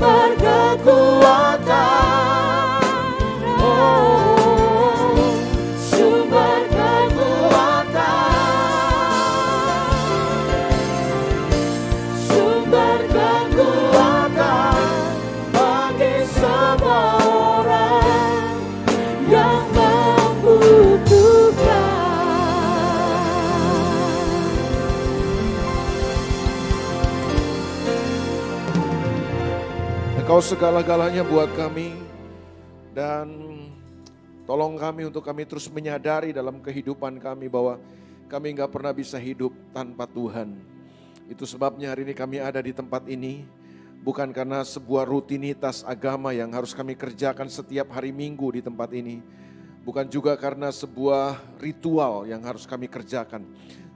sumber kekuatan, oh, sumber kekuatan, sumber kekuatan bagi semua orang yang membutuhkan. Engkau segala-galanya buat kami, dan tolong kami untuk kami terus menyadari dalam kehidupan kami bahwa kami nggak pernah bisa hidup tanpa Tuhan. Itu sebabnya hari ini kami ada di tempat ini, bukan karena sebuah rutinitas agama yang harus kami kerjakan setiap hari Minggu di tempat ini, bukan juga karena sebuah ritual yang harus kami kerjakan,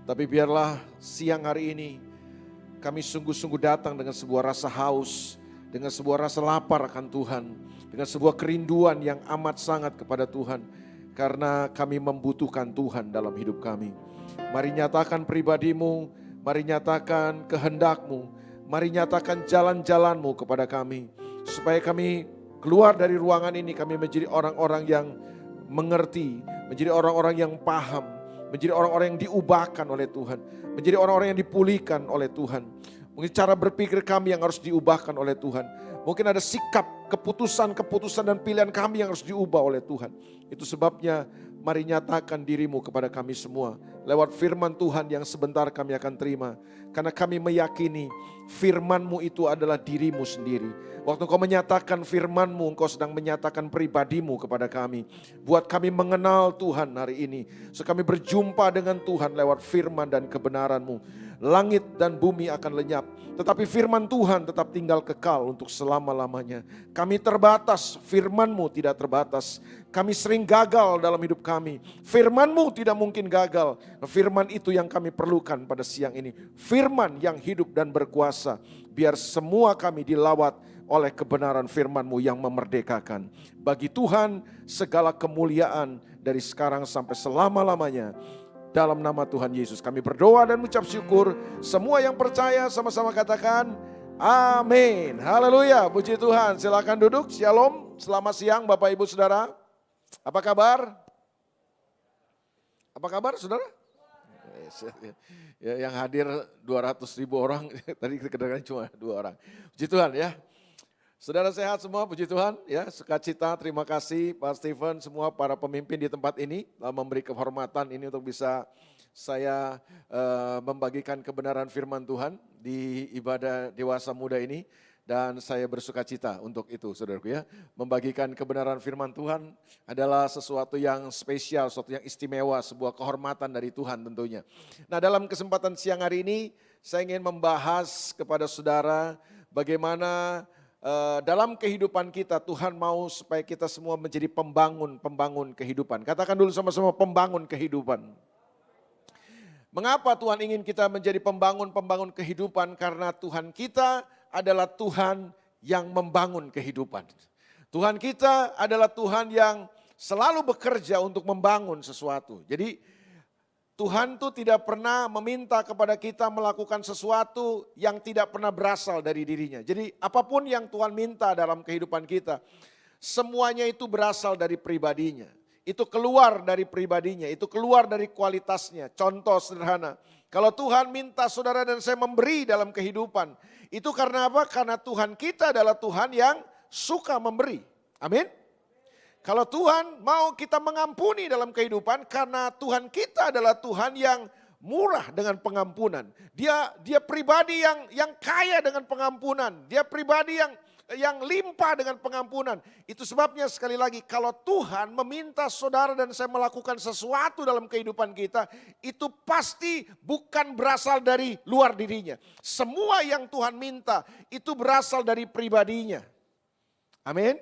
tapi biarlah siang hari ini kami sungguh-sungguh datang dengan sebuah rasa haus, dengan sebuah rasa lapar akan Tuhan, dengan sebuah kerinduan yang amat sangat kepada Tuhan, karena kami membutuhkan Tuhan dalam hidup kami. Mari nyatakan pribadimu, mari nyatakan kehendak-Mu, mari nyatakan jalan-jalan-Mu kepada kami, supaya kami keluar dari ruangan ini, kami menjadi orang-orang yang mengerti, menjadi orang-orang yang paham, menjadi orang-orang yang diubahkan oleh Tuhan, menjadi orang-orang yang dipulihkan oleh Tuhan. Mungkin cara berpikir kami yang harus diubahkan oleh Tuhan. Mungkin ada sikap, keputusan dan pilihan kami yang harus diubah oleh Tuhan. Itu sebabnya mari nyatakan dirimu kepada kami semua. Lewat firman Tuhan yang sebentar kami akan terima. Karena kami meyakini firman-Mu itu adalah dirimu sendiri. Waktu Engkau menyatakan firman-Mu, Engkau sedang menyatakan pribadimu kepada kami. Buat kami mengenal Tuhan hari ini. So kami berjumpa dengan Tuhan lewat firman dan kebenaran-Mu. Langit dan bumi akan lenyap, tetapi firman Tuhan tetap tinggal kekal untuk selama-lamanya. Kami terbatas, firman-Mu tidak terbatas. Kami sering gagal dalam hidup kami. Firman-Mu tidak mungkin gagal. Firman itu yang kami perlukan pada siang ini. Firman yang hidup dan berkuasa. Biar semua kami dilawat oleh kebenaran firman-Mu yang memerdekakan. Bagi Tuhan segala kemuliaan dari sekarang sampai selama-lamanya. Dalam nama Tuhan Yesus kami berdoa dan mengucap syukur. Semua yang percaya sama-sama katakan amin. Haleluya, puji Tuhan. Silakan duduk. Shalom, selamat siang Bapak Ibu Saudara. Apa kabar? Apa kabar saudara? Ya, yang hadir 200.000 orang, tadi kedengaran cuma 2 orang. Puji Tuhan ya. Saudara sehat semua, puji Tuhan ya, sukacita, terima kasih Pak Stephen, semua para pemimpin di tempat ini memberi kehormatan ini untuk bisa saya membagikan kebenaran firman Tuhan di ibadah dewasa muda ini. Dan saya bersukacita untuk itu saudaraku ya, membagikan kebenaran firman Tuhan adalah sesuatu yang spesial, sesuatu yang istimewa, sebuah kehormatan dari Tuhan tentunya. Nah dalam kesempatan siang hari ini saya ingin membahas kepada saudara bagaimana dalam kehidupan kita Tuhan mau supaya kita semua menjadi pembangun kehidupan. Katakan dulu sama-sama, pembangun kehidupan. Mengapa Tuhan ingin kita menjadi pembangun kehidupan? Karena Tuhan kita adalah Tuhan yang membangun kehidupan. Tuhan kita adalah Tuhan yang selalu bekerja untuk membangun sesuatu. Jadi Tuhan tuh tidak pernah meminta kepada kita melakukan sesuatu yang tidak pernah berasal dari dirinya. Jadi apapun yang Tuhan minta dalam kehidupan kita, semuanya itu berasal dari pribadinya. Itu keluar dari pribadinya, itu keluar dari kualitasnya. Contoh sederhana, kalau Tuhan minta saudara dan saya memberi dalam kehidupan, itu karena apa? Karena Tuhan kita adalah Tuhan yang suka memberi. Amin. Kalau Tuhan mau kita mengampuni dalam kehidupan, karena Tuhan kita adalah Tuhan yang murah dengan pengampunan. Dia pribadi yang kaya dengan pengampunan. Dia pribadi yang limpah dengan pengampunan. Itu sebabnya sekali lagi, kalau Tuhan meminta saudara dan saya melakukan sesuatu dalam kehidupan kita, itu pasti bukan berasal dari luar dirinya. Semua yang Tuhan minta itu berasal dari pribadinya. Amin.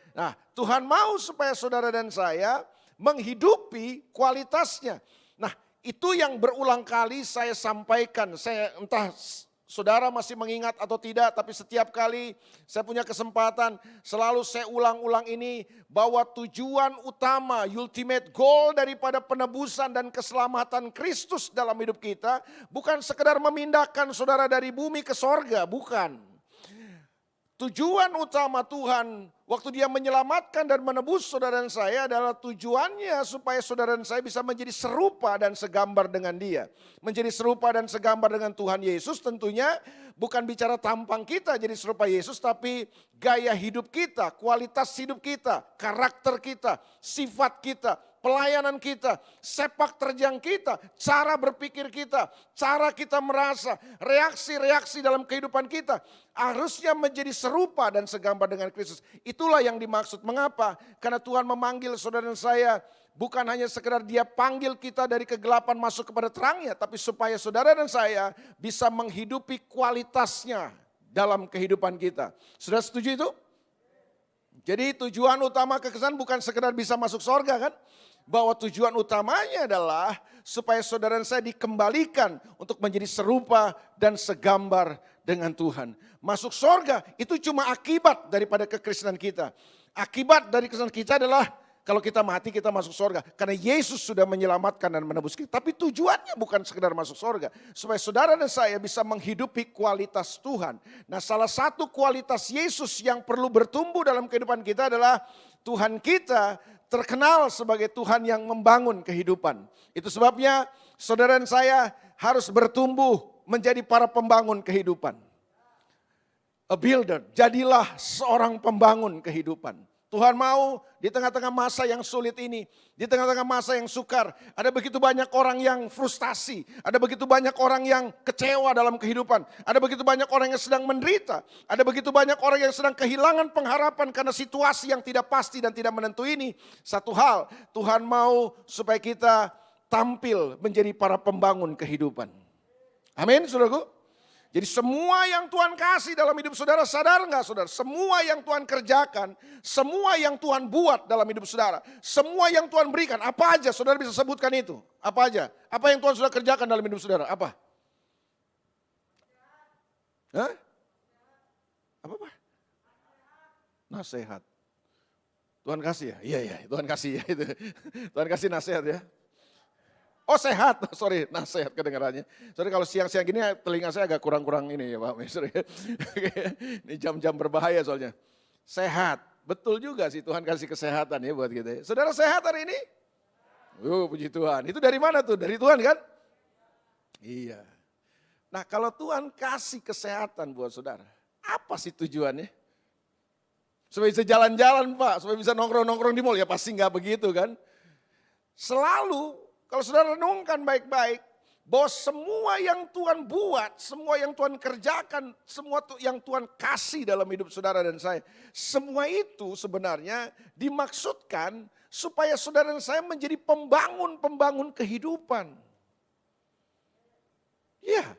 Nah, Tuhan mau supaya saudara dan saya menghidupi kualitasnya. Nah, itu yang berulang kali saya sampaikan. Saya entah saudara masih mengingat atau tidak, tapi setiap kali saya punya kesempatan selalu saya ulang-ulang ini, bahwa tujuan utama, ultimate goal daripada penebusan dan keselamatan Kristus dalam hidup kita bukan sekedar memindahkan saudara dari bumi ke sorga, bukan. tujuan utama Tuhan waktu dia menyelamatkan dan menebus saudara dan saya adalah tujuannya supaya saudara dan saya bisa menjadi serupa dan segambar dengan dia. Menjadi serupa dan segambar dengan Tuhan Yesus tentunya bukan bicara tampang kita jadi serupa Yesus, tapi gaya hidup kita, kualitas hidup kita, karakter kita, sifat kita, pelayanan kita, sepak terjang kita, cara berpikir kita, cara kita merasa, reaksi-reaksi dalam kehidupan kita harusnya menjadi serupa dan segambar dengan Kristus. Itulah yang dimaksud. Mengapa? Karena Tuhan memanggil saudara dan saya bukan hanya sekedar dia panggil kita dari kegelapan masuk kepada terangnya, tapi supaya saudara dan saya bisa menghidupi kualitasnya dalam kehidupan kita. Sudah setuju itu? Jadi tujuan utama kekristenan bukan sekedar bisa masuk surga kan? Bahwa tujuan utamanya adalah supaya saudara dan saya dikembalikan untuk menjadi serupa dan segambar dengan Tuhan. Masuk surga itu cuma akibat daripada kekristenan kita. Akibat dari kekristenan kita adalah kalau kita mati kita masuk surga. Karena Yesus sudah menyelamatkan dan menebus kita. Tapi tujuannya bukan sekedar masuk surga. Supaya saudara dan saya bisa menghidupi kualitas Tuhan. Nah, salah satu kualitas Yesus yang perlu bertumbuh dalam kehidupan kita adalah Tuhan kita terkenal sebagai Tuhan yang membangun kehidupan. Itu sebabnya saudara dan saya harus bertumbuh menjadi para pembangun kehidupan. A builder, jadilah seorang pembangun kehidupan. Tuhan mau di tengah-tengah masa yang sulit ini, di tengah-tengah masa yang sukar, ada begitu banyak orang yang frustasi, ada begitu banyak orang yang kecewa dalam kehidupan, ada begitu banyak orang yang sedang menderita, ada begitu banyak orang yang sedang kehilangan pengharapan karena situasi yang tidak pasti dan tidak menentu ini. Satu hal, Tuhan mau supaya kita tampil menjadi para pembangun kehidupan. Amin, saudaraku. Jadi semua yang Tuhan kasih dalam hidup saudara, sadar enggak saudara? Semua yang Tuhan kerjakan, semua yang Tuhan buat dalam hidup saudara, semua yang Tuhan berikan, apa aja saudara bisa sebutkan itu? Apa aja? Apa yang Tuhan sudah kerjakan dalam hidup saudara? Apa? Hah? Apa? Nasihat. Tuhan kasih ya? Iya, Tuhan kasih ya itu. Tuhan kasih nasihat ya. Oh sehat, sorry nasihat kedengarannya. Sorry kalau siang-siang gini telinga saya agak kurang-kurang ini ya Pak. Sorry. Ini jam-jam berbahaya soalnya. Sehat, betul juga sih Tuhan kasih kesehatan ya buat kita. Saudara sehat hari ini? Puji Tuhan. Itu dari mana tuh? Dari Tuhan kan? Iya. Nah kalau Tuhan kasih kesehatan buat saudara, apa sih tujuannya? Supaya bisa jalan-jalan Pak, supaya bisa nongkrong-nongkrong di mall, ya pasti nggak begitu kan? Selalu kalau saudara renungkan baik-baik, bahwa semua yang Tuhan buat, semua yang Tuhan kerjakan, semua yang Tuhan kasih dalam hidup saudara dan saya, semua itu sebenarnya dimaksudkan supaya saudara dan saya menjadi pembangun kehidupan. Ya.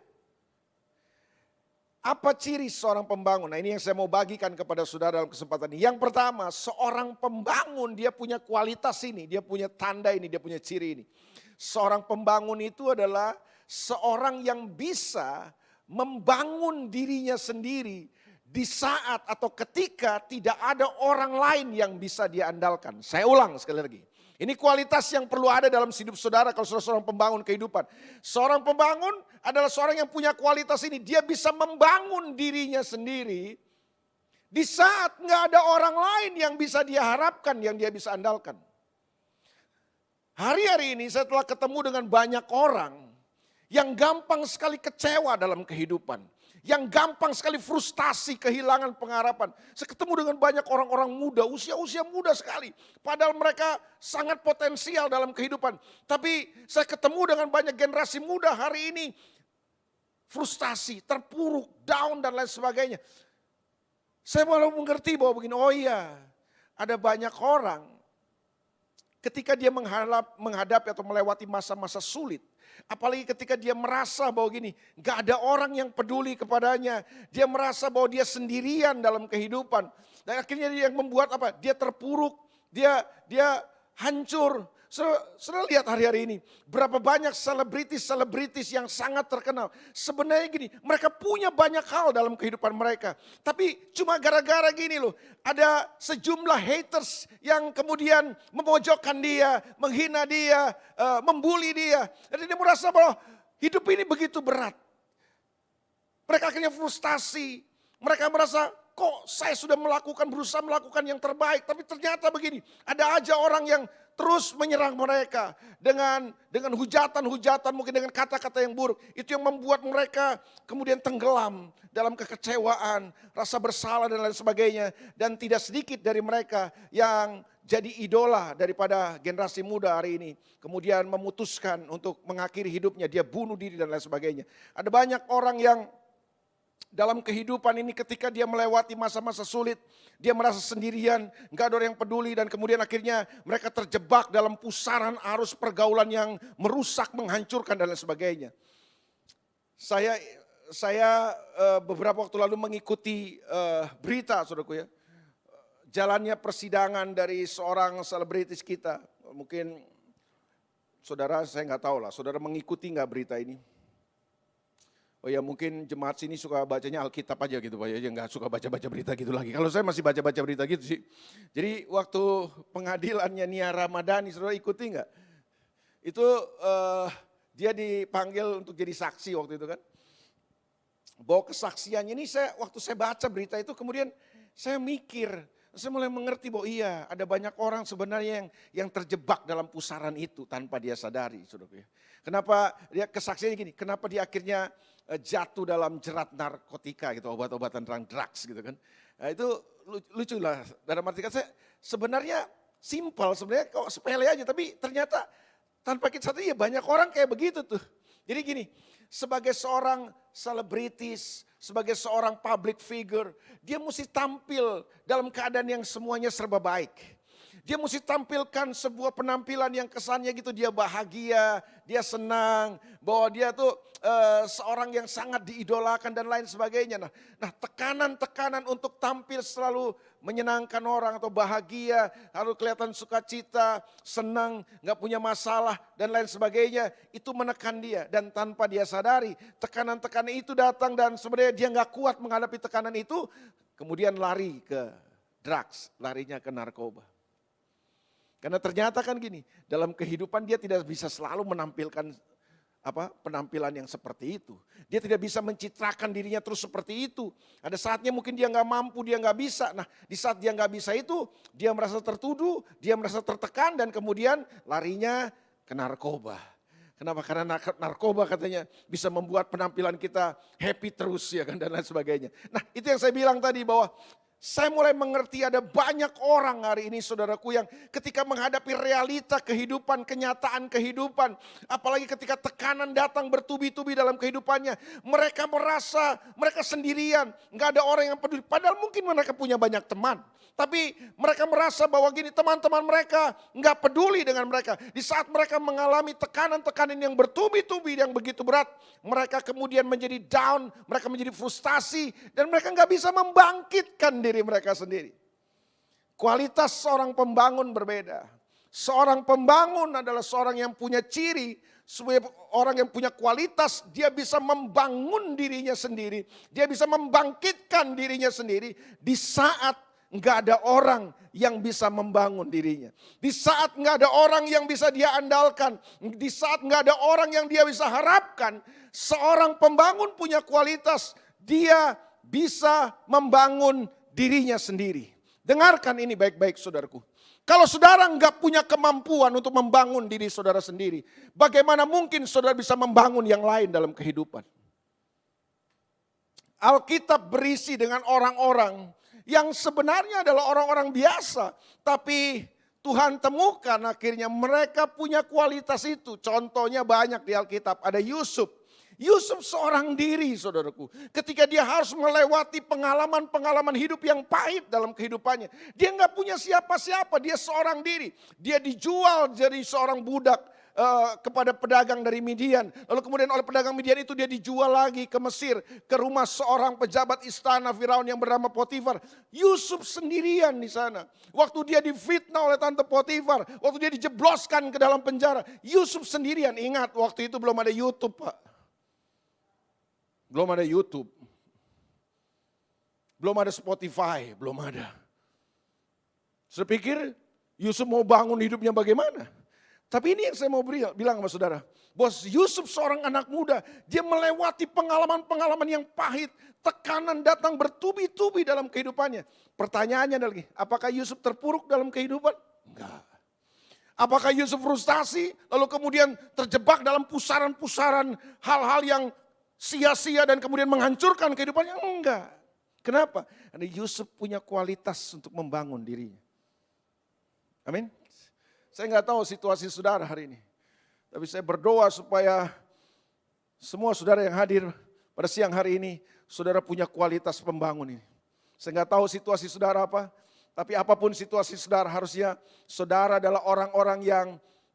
Apa ciri seorang pembangun? Nah ini yang saya mau bagikan kepada saudara dalam kesempatan ini. Yang pertama, seorang pembangun dia punya kualitas ini, dia punya tanda ini, dia punya ciri ini. Seorang pembangun itu adalah seorang yang bisa membangun dirinya sendiri di saat atau ketika tidak ada orang lain yang bisa dia andalkan. Saya ulang sekali lagi. Ini kualitas yang perlu ada dalam hidup saudara kalau saudara seorang pembangun kehidupan. Seorang pembangun adalah seorang yang punya kualitas ini. Dia bisa membangun dirinya sendiri di saat nggak ada orang lain yang bisa dia harapkan, yang dia bisa andalkan. Hari-hari ini saya telah ketemu dengan banyak orang yang gampang sekali kecewa dalam kehidupan. Yang gampang sekali frustasi, kehilangan pengharapan. Saya ketemu dengan banyak orang-orang muda, usia-usia muda sekali. Padahal mereka sangat potensial dalam kehidupan. Tapi saya ketemu dengan banyak generasi muda hari ini. Frustasi, terpuruk, down dan lain sebagainya. Saya malah mengerti bahwa begini, oh iya ada banyak orang ketika dia menghadapi atau melewati masa-masa sulit. Apalagi ketika dia merasa bahwa gini, gak ada orang yang peduli kepadanya. Dia merasa bahwa dia sendirian dalam kehidupan. Dan akhirnya dia yang membuat apa? Dia terpuruk, dia hancur. Saudara lihat hari-hari ini, berapa banyak selebritis yang sangat terkenal. Sebenarnya gini, mereka punya banyak hal dalam kehidupan mereka. Tapi cuma gara-gara gini loh, ada sejumlah haters yang kemudian memojokkan dia, menghina dia, membuli dia. Dan dia merasa bahwa hidup ini begitu berat. Mereka akhirnya frustasi, mereka merasa kok saya sudah berusaha melakukan yang terbaik, tapi ternyata begini, ada aja orang yang terus menyerang mereka dengan hujatan-hujatan, mungkin dengan kata-kata yang buruk. Itu yang membuat mereka kemudian tenggelam dalam kekecewaan, rasa bersalah dan lain sebagainya. Dan tidak sedikit dari mereka yang jadi idola daripada generasi muda hari ini. Kemudian memutuskan untuk mengakhiri hidupnya, dia bunuh diri dan lain sebagainya. Ada banyak orang yang dalam kehidupan ini ketika dia melewati masa-masa sulit, dia merasa sendirian, gak ada orang yang peduli, dan kemudian akhirnya mereka terjebak dalam pusaran arus pergaulan yang merusak, menghancurkan dan lain sebagainya. Saya beberapa waktu lalu mengikuti berita, saudaraku ya, jalannya persidangan dari seorang selebritis kita. Mungkin saudara, saya nggak tahu lah, saudara mengikuti nggak berita ini? Oh ya, mungkin jemaat sini suka bacanya Alkitab aja gitu Pak ya, nggak suka baca-baca berita gitu lagi. Kalau saya masih baca-baca berita gitu sih. Jadi waktu pengadilannya Nia Ramadhani, saudara ikuti nggak? Itu dia dipanggil untuk jadi saksi waktu itu kan. Bahwa kesaksiannya ini waktu saya baca berita itu kemudian saya mikir, saya mulai mengerti bahwa iya ada banyak orang sebenarnya yang terjebak dalam pusaran itu tanpa dia sadari, saudara. Kenapa dia kesaksiannya gini? Kenapa dia akhirnya jatuh dalam jerat narkotika gitu, obat-obatan drugs gitu kan? Nah, itu lucu lah. Dalam arti kata saya sebenarnya simpel, sebenarnya kok sepele aja, tapi ternyata tanpa kita sadari ya banyak orang kayak begitu tuh. Jadi gini, sebagai seorang selebritis, sebagai seorang public figure, dia mesti tampil dalam keadaan yang semuanya serba baik. Dia mesti tampilkan sebuah penampilan yang kesannya gitu dia bahagia, dia senang, bahwa dia tuh seorang yang sangat diidolakan dan lain sebagainya. Nah, tekanan-tekanan untuk tampil selalu menyenangkan orang atau bahagia, harus kelihatan sukacita, senang, nggak punya masalah dan lain sebagainya, itu menekan dia. Dan tanpa dia sadari, tekanan-tekanan itu datang dan sebenarnya dia nggak kuat menghadapi tekanan itu, kemudian lari ke drugs, larinya ke narkoba. Karena ternyata kan gini, dalam kehidupan dia tidak bisa selalu menampilkan penampilan yang seperti itu. Dia tidak bisa mencitrakan dirinya terus seperti itu. Ada saatnya mungkin dia nggak mampu, dia nggak bisa. Nah, di saat dia nggak bisa itu, dia merasa tertuduh, dia merasa tertekan dan kemudian larinya ke narkoba. Kenapa? Karena narkoba katanya bisa membuat penampilan kita happy terus ya kan dan lain sebagainya. Nah, itu yang saya bilang tadi bahwa saya mulai mengerti ada banyak orang hari ini saudaraku yang ketika menghadapi realita kehidupan, kenyataan kehidupan. Apalagi ketika tekanan datang bertubi-tubi dalam kehidupannya. Mereka merasa mereka sendirian, gak ada orang yang peduli. Padahal mungkin mereka punya banyak teman. Tapi mereka merasa bahwa gini teman-teman mereka gak peduli dengan mereka. Di saat mereka mengalami tekanan-tekanan yang bertubi-tubi yang begitu berat. Mereka kemudian menjadi down, mereka menjadi frustasi. Dan mereka gak bisa membangkitkan diri mereka sendiri. Kualitas seorang pembangun berbeda. Seorang pembangun adalah seorang yang punya ciri, orang yang punya kualitas, dia bisa membangun dirinya sendiri, dia bisa membangkitkan dirinya sendiri di saat nggak ada orang yang bisa membangun dirinya. Di saat nggak ada orang yang bisa dia andalkan, di saat nggak ada orang yang dia bisa harapkan, seorang pembangun punya kualitas, dia bisa membangun dirinya sendiri. Dengarkan ini baik-baik saudaraku. Kalau saudara nggak punya kemampuan untuk membangun diri saudara sendiri, bagaimana mungkin saudara bisa membangun yang lain dalam kehidupan? Alkitab berisi dengan orang-orang yang sebenarnya adalah orang-orang biasa, tapi Tuhan temukan akhirnya mereka punya kualitas itu. Contohnya banyak di Alkitab, ada Yusuf. Yusuf seorang diri saudaraku. Ketika dia harus melewati pengalaman-pengalaman hidup yang pahit dalam kehidupannya. Dia nggak punya siapa-siapa, dia seorang diri. Dia dijual jadi seorang budak kepada pedagang dari Midian. Lalu kemudian oleh pedagang Midian itu dia dijual lagi ke Mesir. Ke rumah seorang pejabat istana Firaun yang bernama Potifar. Yusuf sendirian di sana. Waktu dia difitnah oleh tante Potifar. Waktu dia dijebloskan ke dalam penjara. Yusuf sendirian. Ingat waktu itu belum ada YouTube Pak. Belum ada YouTube. Belum ada Spotify. Belum ada. Saya pikir Yusuf mau bangun hidupnya bagaimana? Tapi ini yang saya mau bilang sama saudara. Bos Yusuf seorang anak muda, dia melewati pengalaman-pengalaman yang pahit. Tekanan datang bertubi-tubi dalam kehidupannya. Pertanyaannya adalah, apakah Yusuf terpuruk dalam kehidupan? Enggak. Apakah Yusuf frustasi, lalu kemudian terjebak dalam pusaran-pusaran hal-hal yang sia-sia dan kemudian menghancurkan kehidupannya? Enggak. Kenapa? Karena Yusuf punya kualitas untuk membangun dirinya. Amin. Saya nggak tahu situasi saudara hari ini. Tapi saya berdoa supaya semua saudara yang hadir pada siang hari ini, saudara punya kualitas pembangun ini. Saya nggak tahu situasi saudara apa, tapi apapun situasi saudara, harusnya saudara adalah orang-orang yang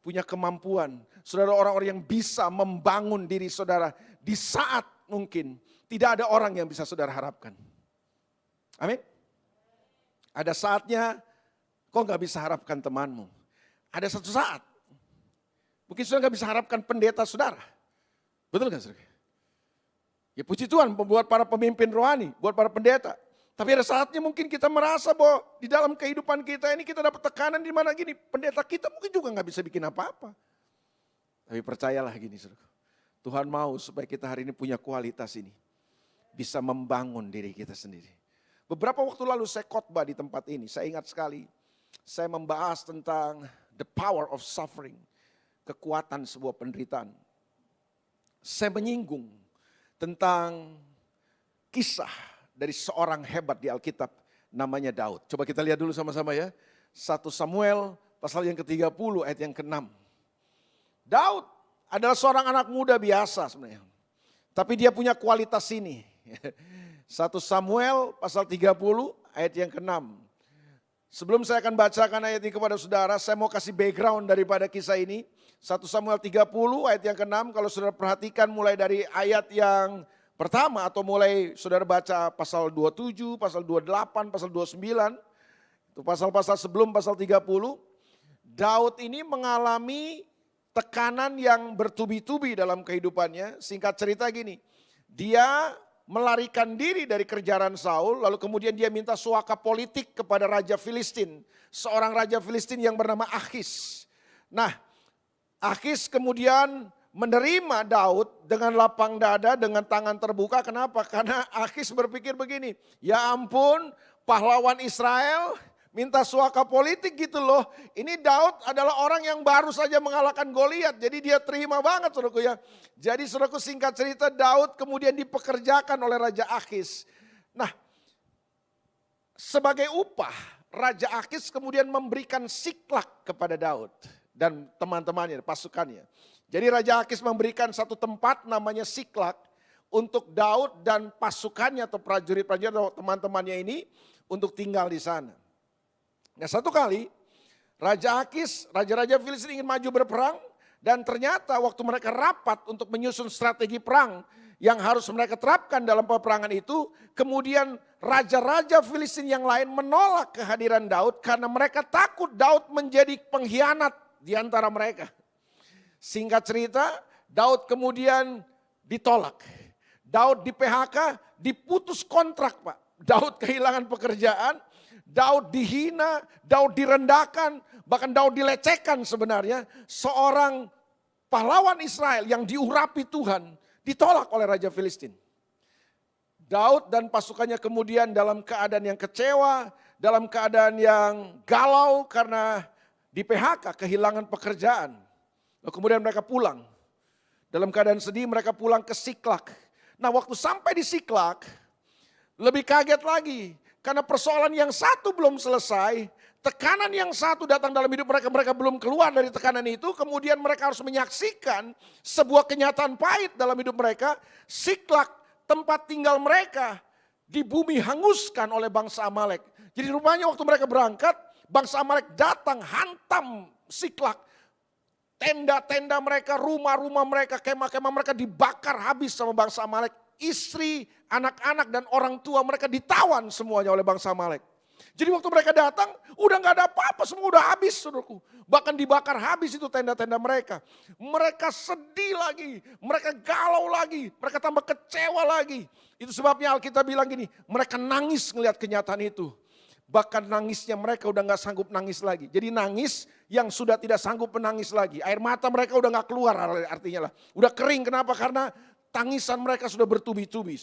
punya kemampuan. Saudara orang-orang yang bisa membangun diri saudara di saat mungkin tidak ada orang yang bisa saudara harapkan. Amin. Ada saatnya kau nggak bisa harapkan temanmu. Ada satu saat, mungkin saudara nggak bisa harapkan pendeta saudara. Betul kan saudara? Ya puji Tuhan buat para pemimpin rohani, buat para pendeta. Tapi ada saatnya mungkin kita merasa bahwa di dalam kehidupan kita ini kita dapat tekanan di mana gini. Pendeta kita mungkin juga nggak bisa bikin apa-apa. Tapi percayalah gini saudara. Tuhan mau supaya kita hari ini punya kualitas ini. Bisa membangun diri kita sendiri. Beberapa waktu lalu saya khotbah di tempat ini, saya ingat sekali. Saya membahas tentang the power of suffering. Kekuatan sebuah penderitaan. Saya menyinggung tentang kisah dari seorang hebat di Alkitab namanya Daud. Coba kita lihat dulu sama-sama ya. 1 Samuel pasal yang ke-30 ayat yang ke-6. Daud adalah seorang anak muda biasa sebenarnya. Tapi dia punya kualitas ini. 1 Samuel pasal 30 ayat yang ke-6. Sebelum saya akan bacakan ayat ini kepada saudara, saya mau kasih background daripada kisah ini. 1 Samuel 30 ayat yang ke-6, kalau saudara perhatikan mulai dari ayat yang pertama atau mulai saudara baca pasal 27, pasal 28, pasal 29. Itu pasal-pasal sebelum pasal 30. Daud ini mengalami tekanan yang bertubi-tubi dalam kehidupannya. Singkat cerita gini, dia melarikan diri dari kejaran Saul, lalu kemudian dia minta suaka politik kepada Raja Filistin. Seorang Raja Filistin yang bernama Akhis. Nah, Akhis kemudian menerima Daud dengan lapang dada, dengan tangan terbuka. Kenapa? Karena Akhis berpikir begini, ya ampun pahlawan Israel minta suaka politik gitu loh. Ini Daud adalah orang yang baru saja mengalahkan Goliat. Jadi dia terima banget saudaraku ya. Jadi saudaraku singkat cerita Daud kemudian dipekerjakan oleh Raja Akhis. Nah sebagai upah Raja Akhis kemudian memberikan Siklak kepada Daud. Dan teman-temannya, pasukannya. Jadi Raja Akhis memberikan satu tempat namanya Siklak. Untuk Daud dan pasukannya atau prajurit-prajurit atau teman-temannya ini untuk tinggal di sana. Nah satu kali Raja Akhis, raja-raja Filistin ingin maju berperang. Dan ternyata waktu mereka rapat untuk menyusun strategi perang yang harus mereka terapkan dalam peperangan itu. Kemudian raja-raja Filistin yang lain menolak kehadiran Daud karena mereka takut Daud menjadi pengkhianat di antara mereka. Singkat cerita Daud kemudian ditolak. Daud di PHK, diputus kontrak Pak. Daud kehilangan pekerjaan. Daud dihina, Daud direndahkan, bahkan Daud dilecehkan sebenarnya. Seorang pahlawan Israel yang diurapi Tuhan ditolak oleh Raja Filistin. Daud dan pasukannya kemudian dalam keadaan yang kecewa, dalam keadaan yang galau karena di PHK kehilangan pekerjaan. Lalu kemudian mereka pulang. Dalam keadaan sedih mereka pulang ke Siklak. Nah waktu sampai di Siklak lebih kaget lagi. Karena persoalan yang satu belum selesai, tekanan yang satu datang dalam hidup mereka, mereka belum keluar dari tekanan itu, kemudian mereka harus menyaksikan sebuah kenyataan pahit dalam hidup mereka, Siklak tempat tinggal mereka di bumi hanguskan oleh bangsa Amalek. Jadi rupanya waktu mereka berangkat, bangsa Amalek datang hantam Siklak. Tenda-tenda mereka, rumah-rumah mereka, kemah-kemah mereka dibakar habis sama bangsa Amalek. Istri, anak-anak dan orang tua mereka ditawan semuanya oleh bangsa Amalek. Jadi waktu mereka datang udah gak ada apa-apa, semua udah habis saudaraku. Bahkan dibakar habis itu tenda-tenda mereka. Mereka sedih lagi, mereka galau lagi, mereka tambah kecewa lagi. Itu sebabnya Alkitab bilang gini, mereka nangis ngelihat kenyataan itu. Bahkan nangisnya mereka udah gak sanggup nangis lagi. Jadi nangis yang sudah tidak sanggup menangis lagi. Air mata mereka udah gak keluar artinya lah. Udah kering, kenapa? Karena tangisan mereka sudah bertubi-tubi.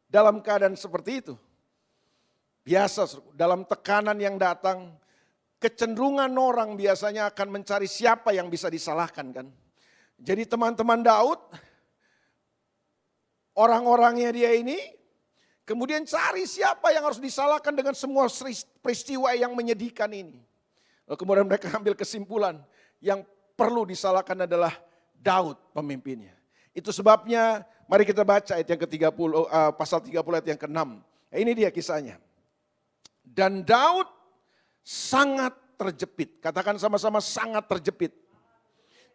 Dalam keadaan seperti itu, biasa dalam tekanan yang datang, kecenderungan orang biasanya akan mencari siapa yang bisa disalahkan kan. Jadi teman-teman Daud, orang-orangnya dia ini, kemudian cari siapa yang harus disalahkan dengan semua peristiwa yang menyedihkan ini. Lalu kemudian mereka ambil kesimpulan yang perlu disalahkan adalah Daud pemimpinnya. Itu sebabnya mari kita baca ayat yang ke-30, pasal 30 ayat yang ke-6. Ini dia kisahnya. Dan Daud sangat terjepit. Katakan sama-sama sangat terjepit.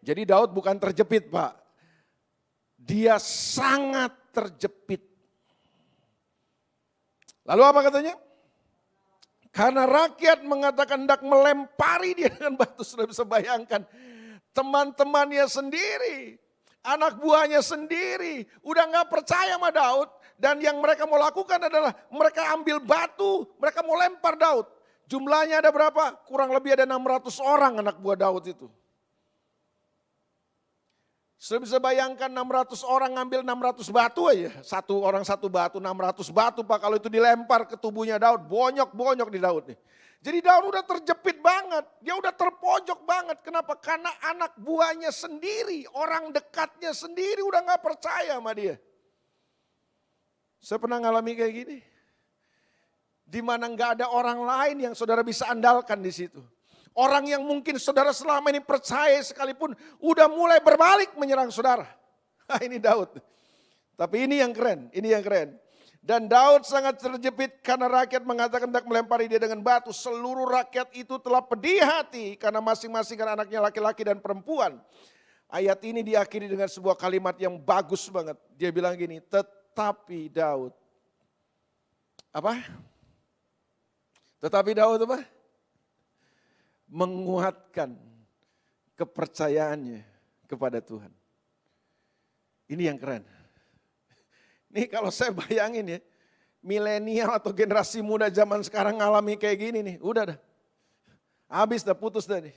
Jadi Daud bukan terjepit Pak. Dia sangat terjepit. Lalu apa katanya? Karena rakyat mengatakan hendak melempari dia dengan batu. Sudah bisa bayangkan. Teman-temannya sendiri. Anak buahnya sendiri. Udah gak percaya sama Daud. Dan yang mereka mau lakukan adalah mereka ambil batu. Mereka mau lempar Daud. Jumlahnya ada berapa? Kurang lebih ada 600 orang anak buah Daud itu. Sudah bisa bayangkan 600 orang ngambil 600 batu aja. Satu orang satu batu, 600 batu Pak. Kalau itu dilempar ke tubuhnya Daud, bonyok-bonyok di Daud nih. Jadi Daud udah terjepit banget, dia udah terpojok banget. Kenapa? Karena anak buahnya sendiri, orang dekatnya sendiri udah gak percaya sama dia. Saya pernah ngalami kayak gini. Di mana gak ada orang lain yang saudara bisa andalkan di situ. Orang yang mungkin saudara selama ini percaya sekalipun udah mulai berbalik menyerang saudara. Ini Daud. Tapi ini yang keren, ini yang keren. Dan Daud sangat terjepit karena rakyat mengatakan hendak melempari dia dengan batu. Seluruh rakyat itu telah pedih hati karena masing-masing anaknya laki-laki dan perempuan. Ayat ini diakhiri dengan sebuah kalimat yang bagus banget. Dia bilang gini, tetapi Daud. Apa? Tetapi Daud apa? Menguatkan kepercayaannya kepada Tuhan. Ini yang keren. Ini kalau saya bayangin ya, milenial atau generasi muda zaman sekarang ngalami kayak gini nih, udah dah. Habis dah, putus dah nih.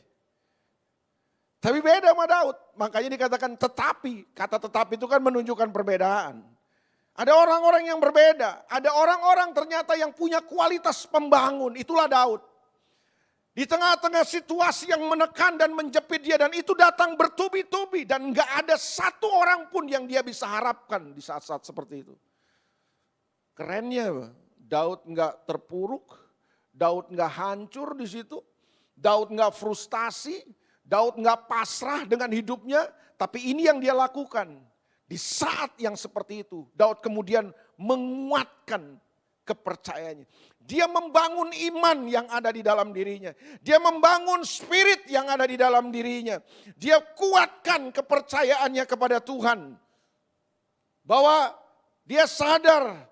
Tapi beda sama Daud, makanya dikatakan tetapi. Kata tetapi itu kan menunjukkan perbedaan. Ada orang-orang yang berbeda, ada orang-orang ternyata yang punya kualitas pembangun, itulah Daud. Di tengah-tengah situasi yang menekan dan menjepit dia dan itu datang bertubi-tubi dan gak ada satu orang pun yang dia bisa harapkan di saat-saat seperti itu. Kerennya Daud gak terpuruk, Daud gak hancur di situ, Daud gak frustasi, Daud gak pasrah dengan hidupnya, tapi ini yang dia lakukan. Di saat yang seperti itu, Daud kemudian menguatkan kepercayaannya. Dia membangun iman yang ada di dalam dirinya. Dia membangun spirit yang ada di dalam dirinya. Dia kuatkan kepercayaannya kepada Tuhan. Bahwa dia sadar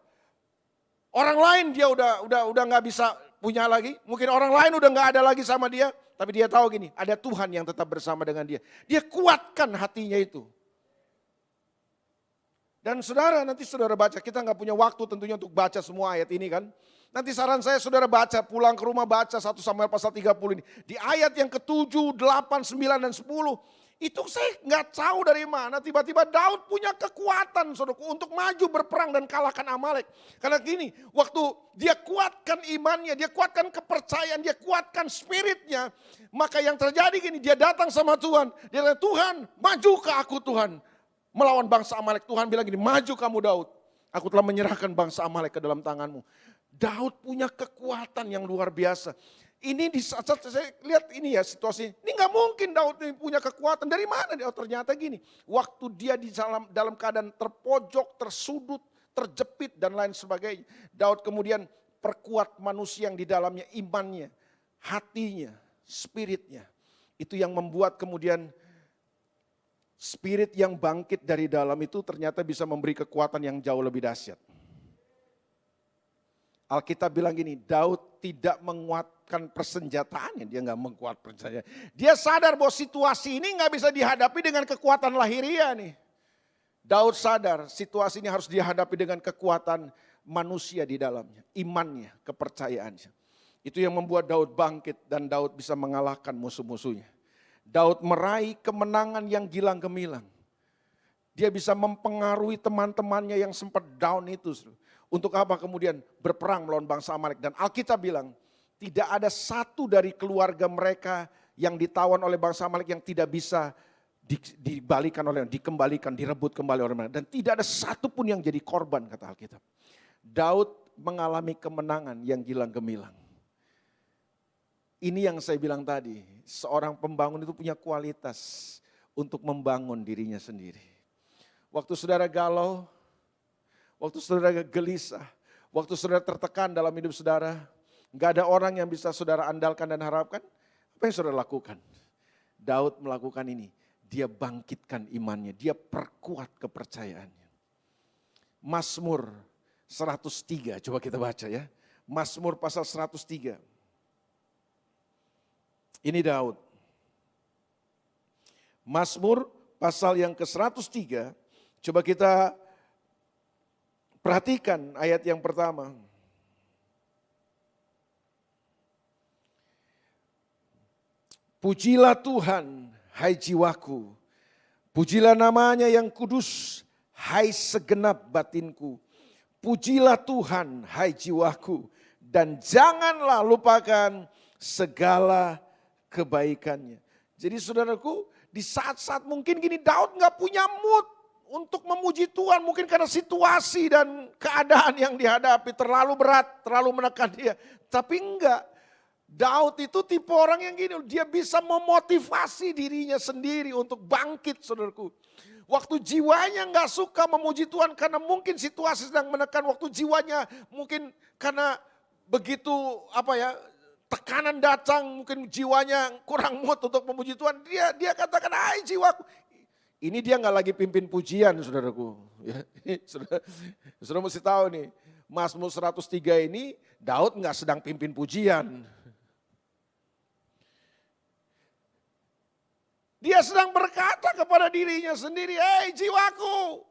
orang lain dia udah nggak bisa punya lagi. Mungkin orang lain udah nggak ada lagi sama dia. Tapi dia tahu gini, ada Tuhan yang tetap bersama dengan dia. Dia kuatkan hatinya itu. Dan saudara, nanti saudara baca, kita nggak punya waktu tentunya untuk baca semua ayat ini kan. Nanti saran saya saudara baca, pulang ke rumah baca 1 Samuel pasal 30 ini. Di ayat yang ke-7, 8, 9, dan 10. Itu saya nggak tahu dari mana, tiba-tiba Daud punya kekuatan saudaraku untuk maju berperang dan kalahkan Amalek. Karena gini, waktu dia kuatkan imannya, dia kuatkan kepercayaan, dia kuatkan spiritnya. Maka yang terjadi gini, dia datang sama Tuhan. Dia bilang, Tuhan maju ke aku Tuhan. Melawan bangsa Amalek. Tuhan bilang gini, maju kamu Daud. Aku telah menyerahkan bangsa Amalek ke dalam tanganmu. Daud punya kekuatan yang luar biasa. Ini di saat saya lihat ini ya situasi. Ini gak mungkin Daud ini punya kekuatan. Dari mana dia? Oh, ternyata gini. Waktu dia di dalam keadaan terpojok, tersudut, terjepit dan lain sebagainya. Daud kemudian perkuat manusia yang di dalamnya imannya, hatinya, spiritnya. Itu yang membuat kemudian spirit yang bangkit dari dalam itu ternyata bisa memberi kekuatan yang jauh lebih dahsyat. Alkitab bilang gini, Daud tidak menguatkan persenjataannya, dia gak menguat percaya. Dia sadar bahwa situasi ini gak bisa dihadapi dengan kekuatan lahiriah nih. Daud sadar situasi ini harus dihadapi dengan kekuatan manusia di dalamnya, imannya, kepercayaannya. Itu yang membuat Daud bangkit dan Daud bisa mengalahkan musuh-musuhnya. Daud meraih kemenangan yang gilang gemilang. Dia bisa mempengaruhi teman-temannya yang sempat down itu. Untuk apa kemudian berperang melawan bangsa Amalek. Dan Alkitab bilang tidak ada satu dari keluarga mereka yang ditawan oleh bangsa Amalek yang tidak bisa dikembalikan, direbut kembali oleh mereka. Dan tidak ada satupun yang jadi korban kata Alkitab. Daud mengalami kemenangan yang gilang gemilang. Ini yang saya bilang tadi, seorang pembangun itu punya kualitas untuk membangun dirinya sendiri. Waktu saudara galau, waktu saudara gelisah, waktu saudara tertekan dalam hidup saudara, gak ada orang yang bisa saudara andalkan dan harapkan, apa yang saudara lakukan? Daud melakukan ini, dia bangkitkan imannya, dia perkuat kepercayaannya. Mazmur 103, coba kita baca ya. Mazmur pasal 103. Ini Daud. Mazmur pasal yang ke-103, coba kita perhatikan ayat yang pertama. Pujilah Tuhan, hai jiwaku. Pujilah namanya yang kudus, hai segenap batinku. Pujilah Tuhan, hai jiwaku. Dan janganlah lupakan segala kebaikannya. Jadi saudaraku, di saat-saat mungkin gini Daud gak punya mood untuk memuji Tuhan. Mungkin karena situasi dan keadaan yang dihadapi terlalu berat, terlalu menekan dia. Tapi enggak, Daud itu tipe orang yang gini, dia bisa memotivasi dirinya sendiri untuk bangkit saudaraku. Waktu jiwanya gak suka memuji Tuhan karena mungkin situasi sedang menekan. Waktu jiwanya mungkin karena begitu tekanan datang, mungkin jiwanya kurang mood untuk memuji Tuhan. Dia katakan, hai jiwaku. Ini dia gak lagi pimpin pujian saudaraku. Ya, saudara mesti tahu nih, Mazmur 103 ini Daud gak sedang pimpin pujian. Dia sedang berkata kepada dirinya sendiri, hei jiwaku,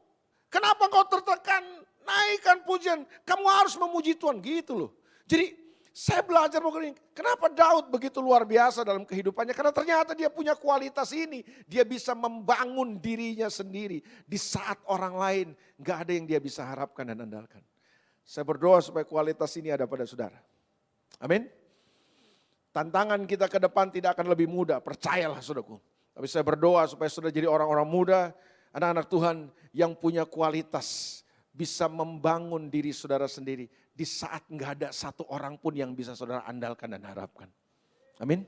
kenapa kau tertekan? Naikkan pujian, kamu harus memuji Tuhan. Gitu loh. Jadi saya belajar begini, kenapa Daud begitu luar biasa dalam kehidupannya? Karena ternyata dia punya kualitas ini. Dia bisa membangun dirinya sendiri. Di saat orang lain gak ada yang dia bisa harapkan dan andalkan. Saya berdoa supaya kualitas ini ada pada saudara. Amin. Tantangan kita ke depan tidak akan lebih mudah, percayalah saudaraku. Tapi saya berdoa supaya saudara jadi orang-orang muda, anak-anak Tuhan yang punya kualitas. Bisa membangun diri saudara sendiri di saat nggak ada satu orang pun yang bisa saudara andalkan dan harapkan. Amin.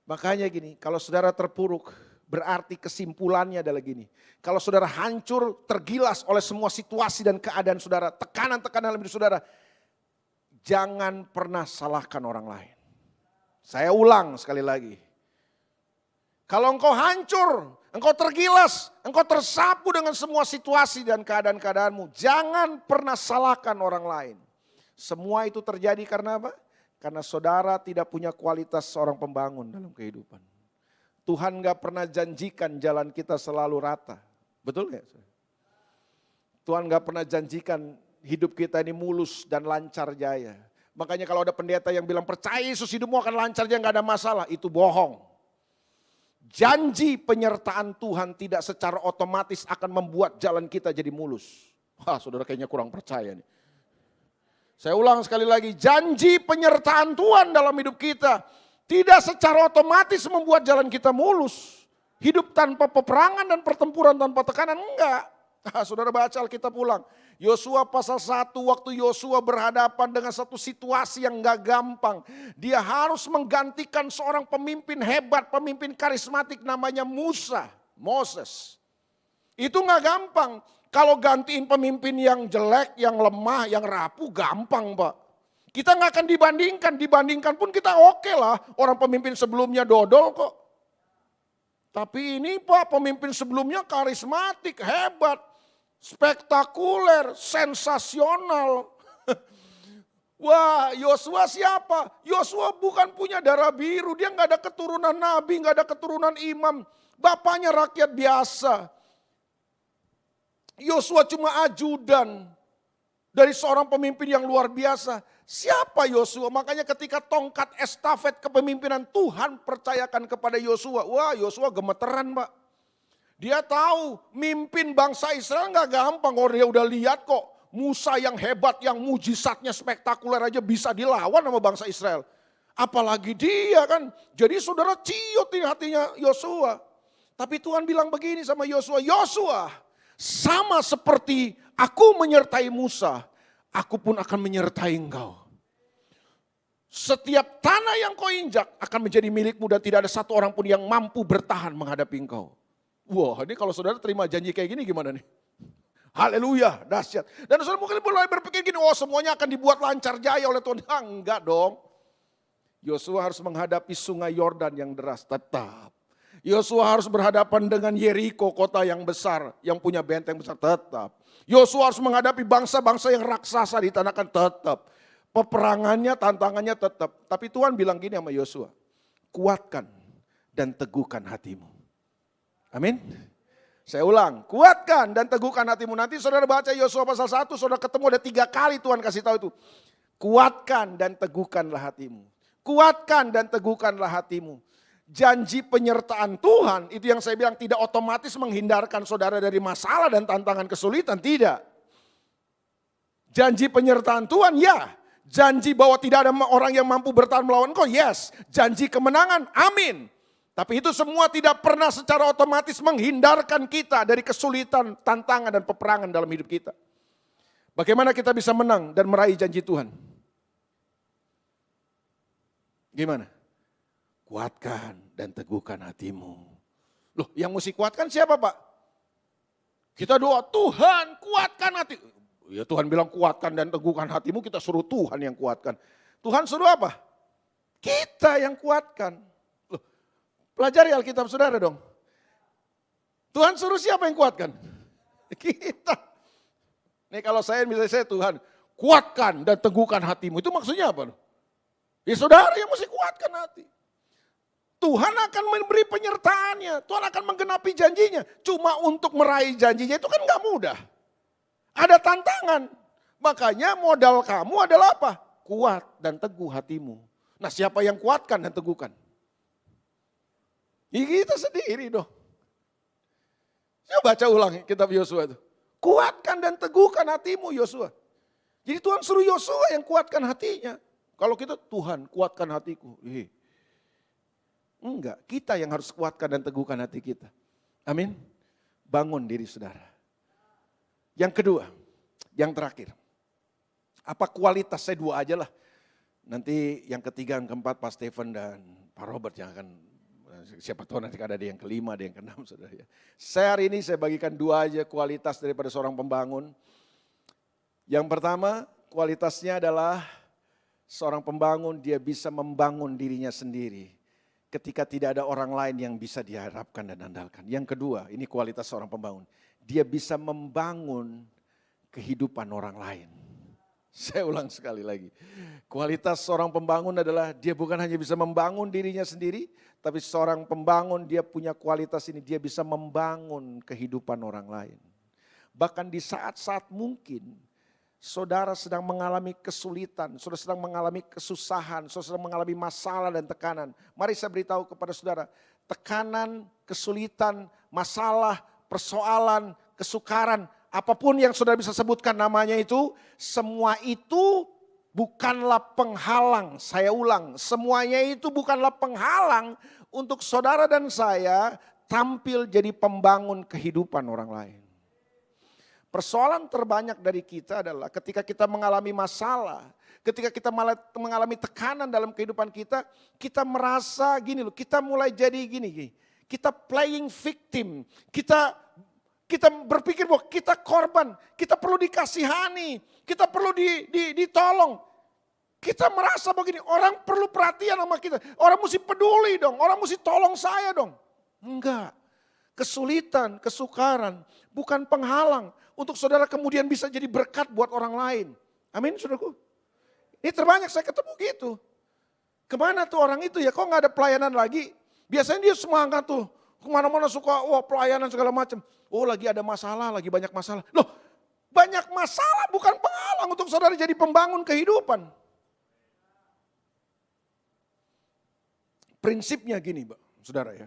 Makanya gini, kalau saudara terpuruk berarti kesimpulannya adalah gini. Kalau saudara hancur, tergilas oleh semua situasi dan keadaan saudara, tekanan-tekanan dalam hidup saudara, jangan pernah salahkan orang lain. Saya ulang sekali lagi. Kalau engkau hancur, engkau tergilas, engkau tersapu dengan semua situasi dan keadaan-keadaanmu. Jangan pernah salahkan orang lain. Semua itu terjadi karena apa? Karena saudara tidak punya kualitas seorang pembangun dalam kehidupan. Tuhan gak pernah janjikan jalan kita selalu rata. Betul gak? Tuhan gak pernah janjikan hidup kita ini mulus dan lancar jaya. Makanya kalau ada pendeta yang bilang percaya Yesus hidupmu akan lancar jaya gak ada masalah. Itu bohong. Janji penyertaan Tuhan tidak secara otomatis akan membuat jalan kita jadi mulus. Wah, saudara kayaknya kurang percaya nih. Saya ulang sekali lagi, janji penyertaan Tuhan dalam hidup kita tidak secara otomatis membuat jalan kita mulus. Hidup tanpa peperangan dan pertempuran tanpa tekanan, enggak. Saudara baca Alkitab ulang. Yosua pasal 1, waktu Yosua berhadapan dengan satu situasi yang gak gampang. Dia harus menggantikan seorang pemimpin hebat, pemimpin karismatik namanya Moses. Itu gak gampang. Kalau gantiin pemimpin yang jelek, yang lemah, yang rapuh gampang Pak. Kita gak akan dibandingkan pun kita oke lah. Orang pemimpin sebelumnya dodol kok. Tapi ini Pak pemimpin sebelumnya karismatik, hebat. Spektakuler, sensasional. Wah, Yosua siapa? Yosua bukan punya darah biru, dia nggak ada keturunan nabi, nggak ada keturunan imam. Bapaknya rakyat biasa. Yosua cuma ajudan. dari seorang pemimpin yang luar biasa. Siapa Yosua? Makanya ketika tongkat estafet kepemimpinan Tuhan percayakan kepada Yosua. Wah, Yosua gemeteran, Pak. Dia tahu mimpin bangsa Israel nggak gampang. Oh, dia udah lihat kok Musa yang hebat, yang mujizatnya spektakuler aja bisa dilawan sama bangsa Israel. Apalagi dia kan. Jadi saudara ciut di hatinya Yosua. Tapi Tuhan bilang begini sama Yosua, Yosua, sama seperti aku menyertai Musa, aku pun akan menyertai engkau. Setiap tanah yang kau injak akan menjadi milikmu dan tidak ada satu orang pun yang mampu bertahan menghadapi engkau. Wah, ini kalau saudara terima janji kayak gini gimana nih? Haleluya, dahsyat. Dan saudara mungkin mulai berpikir gini, oh semuanya akan dibuat lancar jaya oleh Tuhan. Enggak dong. Yosua harus menghadapi sungai Yordan yang deras, tetap. Yosua harus berhadapan dengan Yeriko, kota yang besar, yang punya benteng besar, tetap. Yosua harus menghadapi bangsa-bangsa yang raksasa di tanah kan, tetap. Peperangannya, tantangannya tetap. Tapi Tuhan bilang gini sama Yosua, kuatkan dan teguhkan hatimu. Amin. Saya ulang, kuatkan dan teguhkan hatimu. Nanti saudara baca Yosua pasal 1, saudara ketemu ada 3 kali Tuhan kasih tahu itu. Kuatkan dan teguhkanlah hatimu. Kuatkan dan teguhkanlah hatimu. Janji penyertaan Tuhan itu yang saya bilang tidak otomatis menghindarkan saudara dari masalah dan tantangan kesulitan, tidak. Janji penyertaan Tuhan ya, janji bahwa tidak ada orang yang mampu bertahan melawan kau, yes. Janji kemenangan, amin. Tapi itu semua tidak pernah secara otomatis menghindarkan kita dari kesulitan, tantangan dan peperangan dalam hidup kita. Bagaimana kita bisa menang dan meraih janji Tuhan? Gimana? Kuatkan dan teguhkan hatimu. Loh, yang mesti kuatkan siapa, Pak? Kita doa, Tuhan kuatkan hati. Ya Tuhan bilang kuatkan dan teguhkan hatimu, kita suruh Tuhan yang kuatkan. Tuhan suruh apa? Kita yang kuatkan. Loh, pelajari Alkitab saudara dong. Tuhan suruh siapa yang kuatkan? Kita. Nih kalau misalnya saya Tuhan, kuatkan dan teguhkan hatimu. Itu maksudnya apa? Ya saudara yang mesti kuatkan hati. Tuhan akan memberi penyertaannya, Tuhan akan menggenapi janjinya. Cuma untuk meraih janjinya itu kan gak mudah. Ada tantangan. Makanya modal kamu adalah apa? Kuat dan teguh hatimu. Nah siapa yang kuatkan dan teguhkan? Ya kita sendiri dong. Coba baca ulang kitab Yosua itu. Kuatkan dan teguhkan hatimu Yosua. Jadi Tuhan suruh Yosua yang kuatkan hatinya. Kalau kita Tuhan kuatkan hatiku. Enggak, kita yang harus kuatkan dan teguhkan hati kita. Amin. Bangun diri saudara. Yang kedua, yang terakhir. Apa kualitas, saya 2 aja lah. Nanti yang ketiga, yang keempat Pak Stephen dan Pak Robert yang akan, siapa tahu nanti ada yang kelima, ada yang keenam saudara ya. Saya hari ini saya bagikan 2 aja kualitas daripada seorang pembangun. Yang pertama, kualitasnya adalah seorang pembangun dia bisa membangun dirinya sendiri. Ketika tidak ada orang lain yang bisa diharapkan dan andalkan. Yang kedua, ini kualitas seorang pembangun. Dia bisa membangun kehidupan orang lain. Saya ulang sekali lagi. Kualitas seorang pembangun adalah dia bukan hanya bisa membangun dirinya sendiri. Tapi seorang pembangun dia punya kualitas ini. Dia bisa membangun kehidupan orang lain. Bahkan di saat-saat mungkin saudara sedang mengalami kesulitan, saudara sedang mengalami kesusahan, saudara sedang mengalami masalah dan tekanan. Mari saya beritahu kepada saudara, tekanan, kesulitan, masalah, persoalan, kesukaran, apapun yang saudara bisa sebutkan namanya itu, semua itu bukanlah penghalang. Saya ulang, semuanya itu bukanlah penghalang untuk saudara dan saya tampil jadi pembangun kehidupan orang lain. Persoalan terbanyak dari kita adalah ketika kita mengalami masalah, ketika kita mengalami tekanan dalam kehidupan kita, kita merasa gini loh, kita mulai jadi gini. Kita playing victim, kita berpikir bahwa kita korban, kita perlu dikasihani, kita perlu ditolong. Kita merasa begini, orang perlu perhatian sama kita, orang mesti peduli dong, orang mesti tolong saya dong. Enggak, kesulitan, kesukaran bukan penghalang untuk saudara kemudian bisa jadi berkat buat orang lain. Amin saudaraku. Ini terbanyak saya ketemu gitu. Kemana tuh orang itu ya, kok gak ada pelayanan lagi? Biasanya dia semangat tuh, kemana-mana suka pelayanan segala macam. Oh lagi ada masalah, lagi banyak masalah. Loh Banyak masalah bukan penghalang untuk saudara jadi pembangun kehidupan. Prinsipnya gini, saudara ya.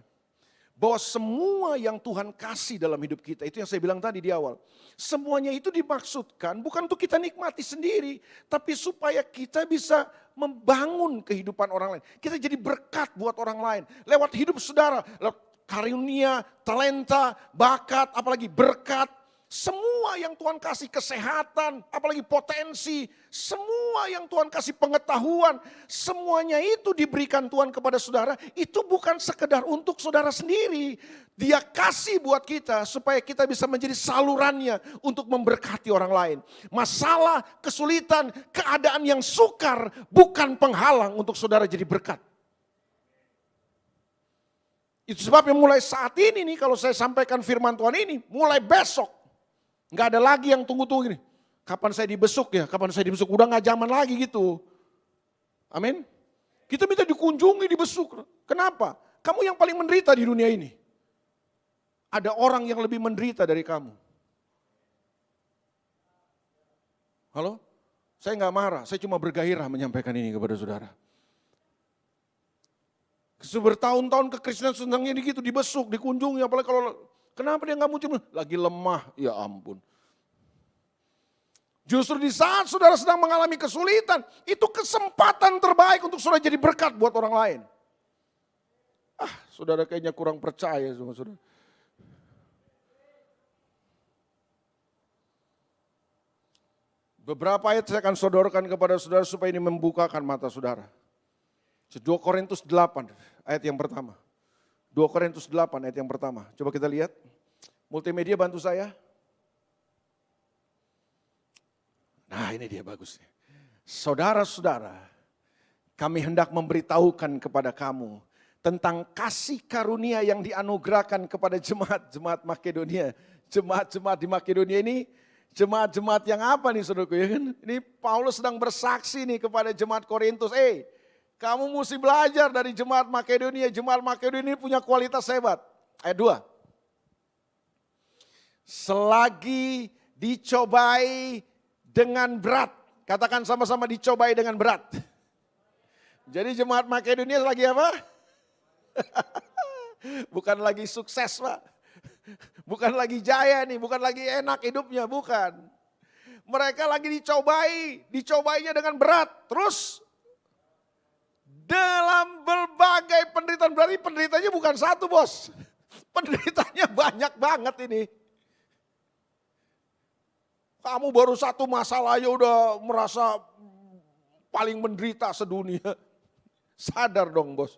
Bahwa semua yang Tuhan kasih dalam hidup kita, itu yang saya bilang tadi di awal. Semuanya itu dimaksudkan bukan untuk kita nikmati sendiri, tapi supaya kita bisa membangun kehidupan orang lain. Kita jadi berkat buat orang lain. Lewat hidup saudara, lewat karunia, talenta, bakat, apalagi berkat. Semua yang Tuhan kasih kesehatan, apalagi potensi, semua yang Tuhan kasih pengetahuan, semuanya itu diberikan Tuhan kepada saudara, itu bukan sekedar untuk saudara sendiri. Dia kasih buat kita supaya kita bisa menjadi salurannya untuk memberkati orang lain. Masalah, kesulitan, keadaan yang sukar bukan penghalang untuk saudara jadi berkat. Itu sebabnya mulai saat ini nih kalau saya sampaikan firman Tuhan ini, mulai besok. Nggak ada lagi yang tunggu-tunggu ini. Kapan saya dibesuk ya, kapan saya dibesuk. Udah nggak zaman lagi gitu. Amin. Kita minta dikunjungi, dibesuk. Kenapa? Kamu yang paling menderita di dunia ini. Ada orang yang lebih menderita dari kamu. Halo? Saya nggak marah, saya cuma bergairah menyampaikan ini kepada saudara. Bertahun-tahun kekristenan senangnya gitu, dibesuk, dikunjungi. Apalagi kalau kenapa dia nggak muncul? Lagi lemah, ya ampun. Justru di saat saudara sedang mengalami kesulitan, itu kesempatan terbaik untuk saudara jadi berkat buat orang lain. Saudara kayaknya kurang percaya sama saudara. Beberapa ayat saya akan sodorkan kepada saudara supaya ini membukakan mata saudara. 2 Korintus 8 ayat yang pertama. 2 Korintus 8 ayat yang pertama. Coba kita lihat. Multimedia bantu saya. Nah ini dia bagusnya. Saudara-saudara, kami hendak memberitahukan kepada kamu tentang kasih karunia yang dianugerahkan kepada jemaat-jemaat Makedonia. Jemaat-jemaat di Makedonia ini, jemaat-jemaat yang apa nih saudaraku ya kan? Ini Paulus sedang bersaksi nih kepada jemaat Korintus. Kamu mesti belajar dari jemaat Makedonia. Jemaat Makedonia ini punya kualitas hebat. Ayat 2. Selagi dicobai dengan berat. Katakan sama-sama dicobai dengan berat. Jadi jemaat Makedonia lagi apa? Bukan lagi sukses Pak. Bukan lagi jaya nih, bukan lagi enak hidupnya, bukan. Mereka lagi dicobainya dengan berat. Terus dalam berbagai penderitaan, berarti penderitanya bukan satu bos. Penderitanya banyak banget ini. Kamu baru satu masalah aja udah merasa paling menderita sedunia. Sadar dong bos.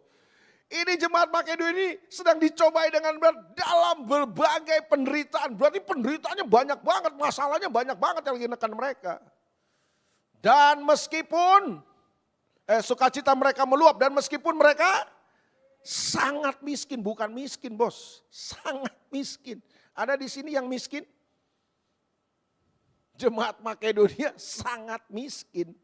Ini jemaat Makedonia ini sedang dicobai dengan berat dalam berbagai penderitaan. Berarti penderitaannya banyak banget, masalahnya banyak banget yang lagi menekan mereka. Dan meskipun sukacita mereka meluap dan meskipun mereka sangat miskin, bukan miskin bos, sangat miskin. Ada di sini yang miskin? Jemaat Makedonia sangat miskin.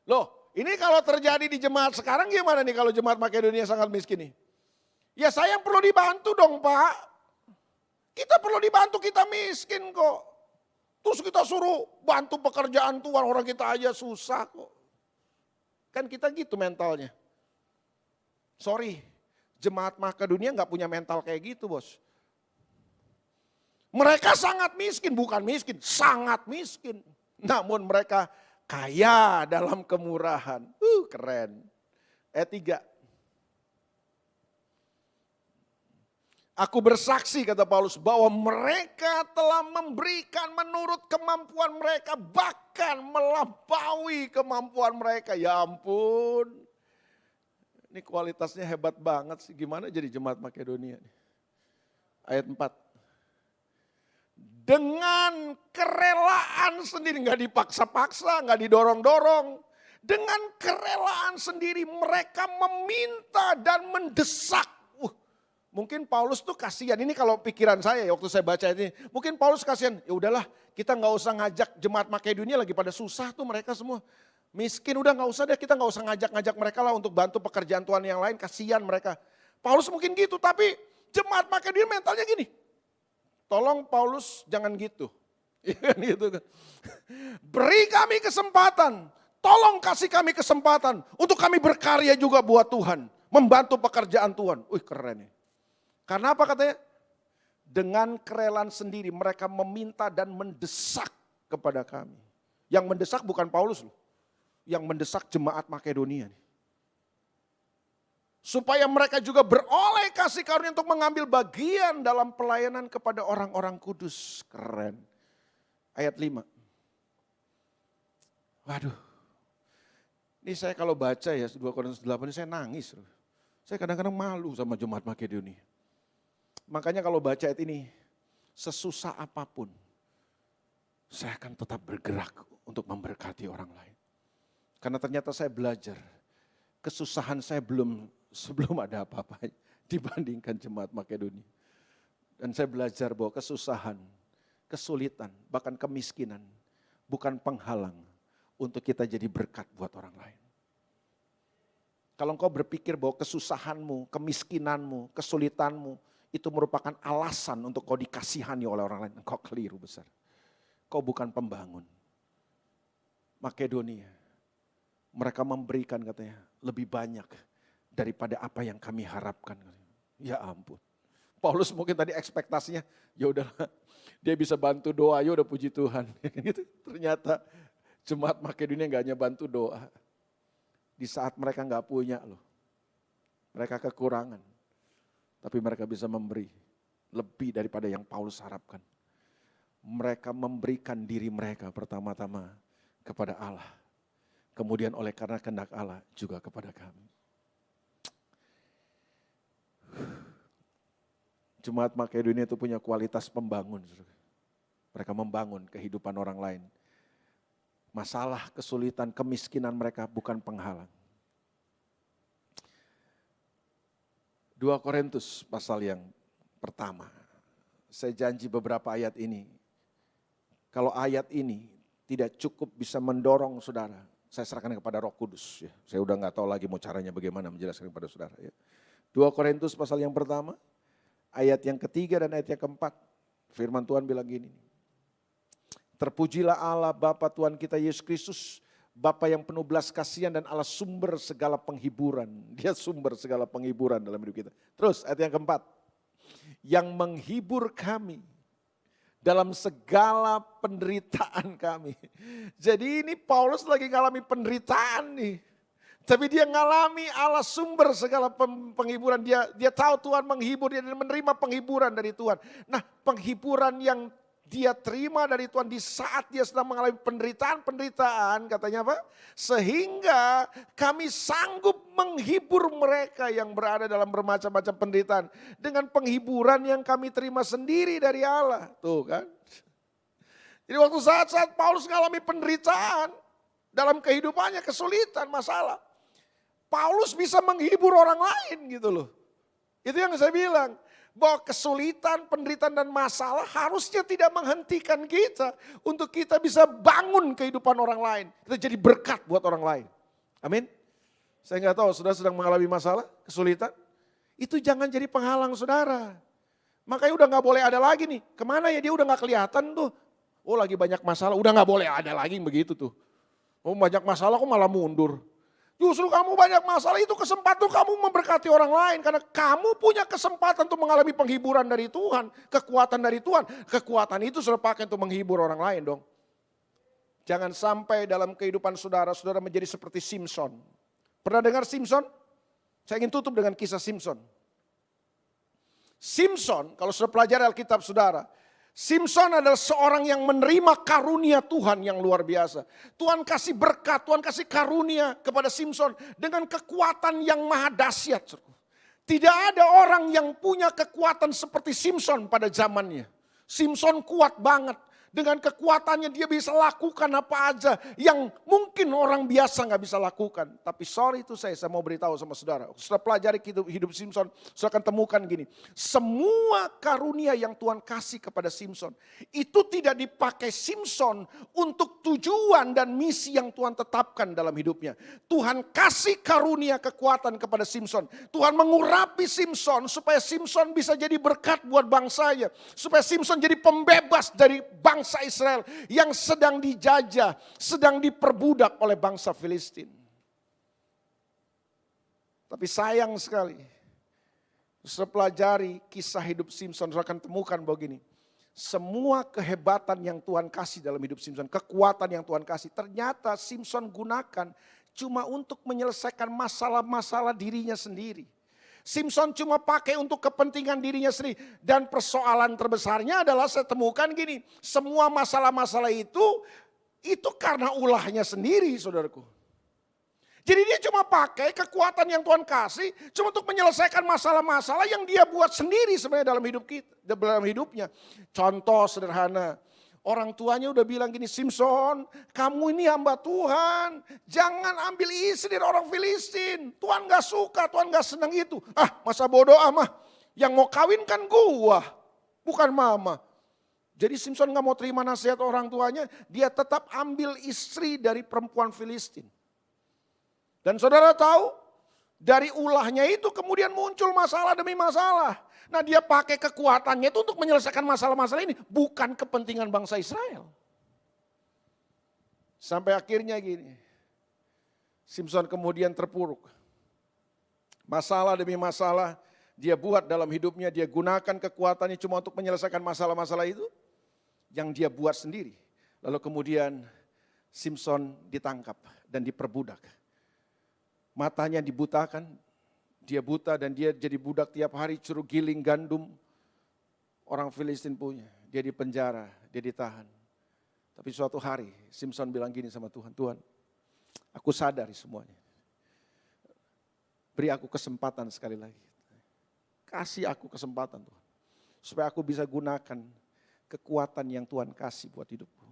Loh, ini kalau terjadi di jemaat sekarang gimana nih kalau jemaat Makedonia sangat miskin nih? Ya saya yang perlu dibantu dong Pak. Kita perlu dibantu, kita miskin kok. Terus kita suruh bantu pekerjaan Tuhan, orang kita aja susah kok. Kan kita gitu mentalnya. Sorry, jemaat Makedonia gak punya mental kayak gitu bos. Mereka sangat miskin, bukan miskin, sangat miskin. Namun mereka kaya dalam kemurahan. Keren. Ayat 3. Aku bersaksi kata Paulus bahwa mereka telah memberikan menurut kemampuan mereka, bahkan melampaui kemampuan mereka. Ya ampun. Ini kualitasnya hebat banget sih. Gimana jadi jemaat Makedonia? Ayat 4. Dengan kerelaan sendiri, nggak dipaksa-paksa, nggak didorong-dorong. Dengan kerelaan sendiri mereka meminta dan mendesak. Mungkin Paulus tuh kasihan, ini kalau pikiran saya waktu saya baca ini. Mungkin Paulus kasihan, ya udahlah kita nggak usah ngajak jemaat Makedonia lagi pada susah tuh mereka semua. Miskin udah nggak usah deh, kita nggak usah ngajak-ngajak mereka lah untuk bantu pekerjaan Tuhan yang lain, kasihan mereka. Paulus mungkin gitu, tapi jemaat Makedonia mentalnya gini. Tolong Paulus jangan gitu. Iya kan gitu kan. Beri kami kesempatan, tolong kasih kami kesempatan untuk kami berkarya juga buat Tuhan. Membantu pekerjaan Tuhan. Wih keren nih. Karena apa katanya? Dengan kerelaan sendiri mereka meminta dan mendesak kepada kami. Yang mendesak bukan Paulus loh. Yang mendesak jemaat Makedonia nih. Supaya mereka juga beroleh kasih karunia untuk mengambil bagian dalam pelayanan kepada orang-orang kudus. Keren. Ayat 5. Waduh. Ini saya kalau baca ya 2 Korintus 8 ini saya nangis. Saya kadang-kadang malu sama jemaat Makedonia. Makanya kalau baca ayat ini, sesusah apapun, saya akan tetap bergerak untuk memberkati orang lain. Karena ternyata saya belajar, kesusahan saya sebelum ada apa-apa dibandingkan jemaat Makedonia. Dan saya belajar bahwa kesusahan, kesulitan, bahkan kemiskinan bukan penghalang untuk kita jadi berkat buat orang lain. Kalau engkau berpikir bahwa kesusahanmu, kemiskinanmu, kesulitanmu itu merupakan alasan untuk kau dikasihani oleh orang lain, engkau keliru besar. Kau bukan pembangun. Makedonia, mereka memberikan katanya lebih banyak daripada apa yang kami harapkan. Ya ampun. Paulus mungkin tadi ekspektasinya, ya udahlah, dia bisa bantu doa, ya udah puji Tuhan. Gitu. Ternyata jemaat Makedonia gak hanya bantu doa. Di saat mereka gak punya loh. Mereka kekurangan. Tapi mereka bisa memberi lebih daripada yang Paulus harapkan. Mereka memberikan diri mereka pertama-tama kepada Allah. Kemudian oleh karena kehendak Allah juga kepada kami. Jemaat Makedonia itu punya kualitas pembangun. Mereka membangun kehidupan orang lain. Masalah, kesulitan, kemiskinan mereka bukan penghalang. 2 Korintus pasal yang pertama. Saya janji beberapa ayat ini. Kalau ayat ini tidak cukup bisa mendorong saudara, saya serahkan kepada Roh Kudus. Ya. Saya udah gak tahu lagi mau caranya bagaimana menjelaskan kepada saudara. Ya. 2 Korintus pasal yang pertama, ayat yang ketiga dan ayat yang keempat. Firman Tuhan bilang gini. Terpujilah Allah Bapa Tuhan kita Yesus Kristus, Bapa yang penuh belas kasihan dan Allah sumber segala penghiburan. Dia sumber segala penghiburan dalam hidup kita. Terus ayat yang keempat. Yang menghibur kami dalam segala penderitaan kami. Jadi ini Paulus lagi ngalami penderitaan nih. Tapi dia ngalami Allah sumber segala penghiburan. Dia tahu Tuhan menghibur, dia menerima penghiburan dari Tuhan. Nah penghiburan yang dia terima dari Tuhan di saat dia sedang mengalami penderitaan, katanya apa? Sehingga kami sanggup menghibur mereka yang berada dalam bermacam-macam penderitaan. Dengan penghiburan yang kami terima sendiri dari Allah. Tuh kan. Jadi waktu saat-saat Paulus mengalami penderitaan dalam kehidupannya, kesulitan, masalah. Paulus bisa menghibur orang lain gitu loh. Itu yang saya bilang. Bahwa kesulitan, penderitaan dan masalah harusnya tidak menghentikan kita. Untuk kita bisa bangun kehidupan orang lain. Kita jadi berkat buat orang lain. Amin. Saya nggak tahu saudara sedang mengalami masalah, kesulitan. Itu jangan jadi penghalang saudara. Makanya udah nggak boleh ada lagi nih. Kemana ya dia udah nggak kelihatan tuh. Oh lagi banyak masalah, udah nggak boleh ada lagi begitu tuh. Oh banyak masalah kok malah mundur. Justru kamu banyak masalah itu kesempatan kamu memberkati orang lain. Karena kamu punya kesempatan untuk mengalami penghiburan dari Tuhan. Kekuatan dari Tuhan. Kekuatan itu sudah pakai untuk menghibur orang lain dong. Jangan sampai dalam kehidupan saudara menjadi seperti Simpson. Pernah dengar Simpson? Saya ingin tutup dengan kisah Simpson. Simpson, kalau sudah pelajari Alkitab saudara. Simpson adalah seorang yang menerima karunia Tuhan yang luar biasa. Tuhan kasih berkat, Tuhan kasih karunia kepada Simpson dengan kekuatan yang maha dahsyat. Tidak ada orang yang punya kekuatan seperti Simpson pada zamannya. Simpson kuat banget. Dengan kekuatannya dia bisa lakukan apa aja yang mungkin orang biasa gak bisa lakukan. Tapi sorry itu saya mau beritahu sama saudara. Setelah pelajari hidup Simpson, saudara akan temukan gini. Semua karunia yang Tuhan kasih kepada Simpson, itu tidak dipakai Simpson untuk tujuan dan misi yang Tuhan tetapkan dalam hidupnya. Tuhan kasih karunia kekuatan kepada Simpson. Tuhan mengurapi Simpson supaya Simpson bisa jadi berkat buat bangsanya. Supaya Simpson jadi pembebas dari bangsa bangsa Israel yang sedang dijajah, sedang diperbudak oleh bangsa Filistin. Tapi sayang sekali, saudara pelajari kisah hidup Simson, saudara akan temukan begini. Semua kehebatan yang Tuhan kasih dalam hidup Simson, kekuatan yang Tuhan kasih, ternyata Simson gunakan cuma untuk menyelesaikan masalah-masalah dirinya sendiri. Simson cuma pakai untuk kepentingan dirinya sendiri. Dan persoalan terbesarnya adalah saya temukan gini, semua masalah-masalah itu karena ulahnya sendiri, saudaraku. Jadi dia cuma pakai kekuatan yang Tuhan kasih cuma untuk menyelesaikan masalah-masalah yang dia buat sendiri sebenarnya dalam hidupnya. Contoh sederhana, orang tuanya udah bilang gini, Simson, kamu ini hamba Tuhan, jangan ambil istri dari orang Filistin. Tuhan gak suka, Tuhan gak senang itu. Masa bodoh mah, yang mau kawin kan gua, bukan mama. Jadi Simson gak mau terima nasihat orang tuanya, dia tetap ambil istri dari perempuan Filistin. Dan saudara tahu, dari ulahnya itu kemudian muncul masalah demi masalah. Nah dia pakai kekuatannya itu untuk menyelesaikan masalah-masalah ini. Bukan kepentingan bangsa Israel. Sampai akhirnya gini, Simson kemudian terpuruk. Masalah demi masalah dia buat dalam hidupnya, dia gunakan kekuatannya cuma untuk menyelesaikan masalah-masalah itu. Yang dia buat sendiri. Lalu kemudian Simson ditangkap dan diperbudak. Matanya dibutakan, dia buta dan dia jadi budak tiap hari suruh giling gandum. Orang Filistin punya, dia dipenjara, dia ditahan. Tapi suatu hari Simson bilang gini sama Tuhan, Tuhan aku sadari semuanya. Beri aku kesempatan sekali lagi. Kasih aku kesempatan Tuhan. Supaya aku bisa gunakan kekuatan yang Tuhan kasih buat hidupku.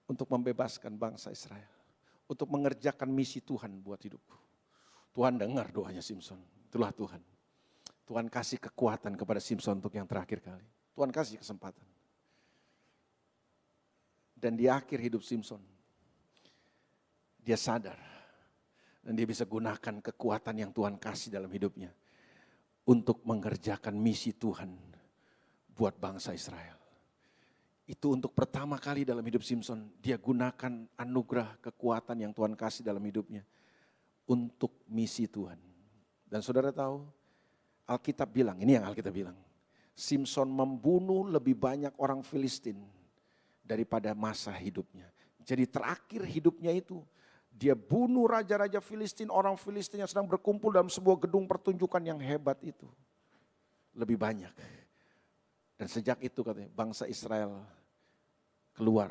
Untuk membebaskan bangsa Israel. Untuk mengerjakan misi Tuhan buat hidupku. Tuhan dengar doanya Simson. Itulah Tuhan. Tuhan kasih kekuatan kepada Simson untuk yang terakhir kali. Tuhan kasih kesempatan. Dan di akhir hidup Simson, dia sadar. Dan dia bisa gunakan kekuatan yang Tuhan kasih dalam hidupnya. Untuk mengerjakan misi Tuhan buat bangsa Israel. Itu untuk pertama kali dalam hidup Simson, dia gunakan anugerah kekuatan yang Tuhan kasih dalam hidupnya untuk misi Tuhan. Dan saudara tahu, Alkitab bilang, ini yang Alkitab bilang, Simson membunuh lebih banyak orang Filistin daripada masa hidupnya. Jadi terakhir hidupnya itu, dia bunuh raja-raja Filistin, orang Filistin yang sedang berkumpul dalam sebuah gedung pertunjukan yang hebat itu. Lebih banyak. Dan sejak itu katanya bangsa Israel keluar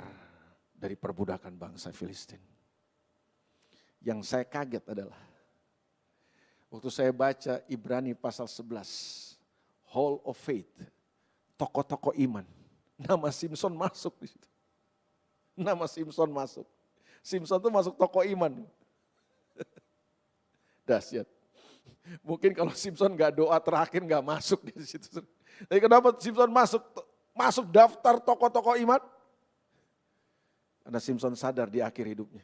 dari perbudakan bangsa Filistin. Yang saya kaget adalah waktu saya baca Ibrani pasal 11, Hall of Faith, tokoh-tokoh iman, nama Simson masuk di situ. Nama Simson masuk. Simson itu masuk tokoh iman. Dahsyat. Mungkin kalau Simson gak doa terakhir gak masuk di situ. Tapi kenapa Simson masuk daftar tokoh-tokoh iman? Karena Simson sadar di akhir hidupnya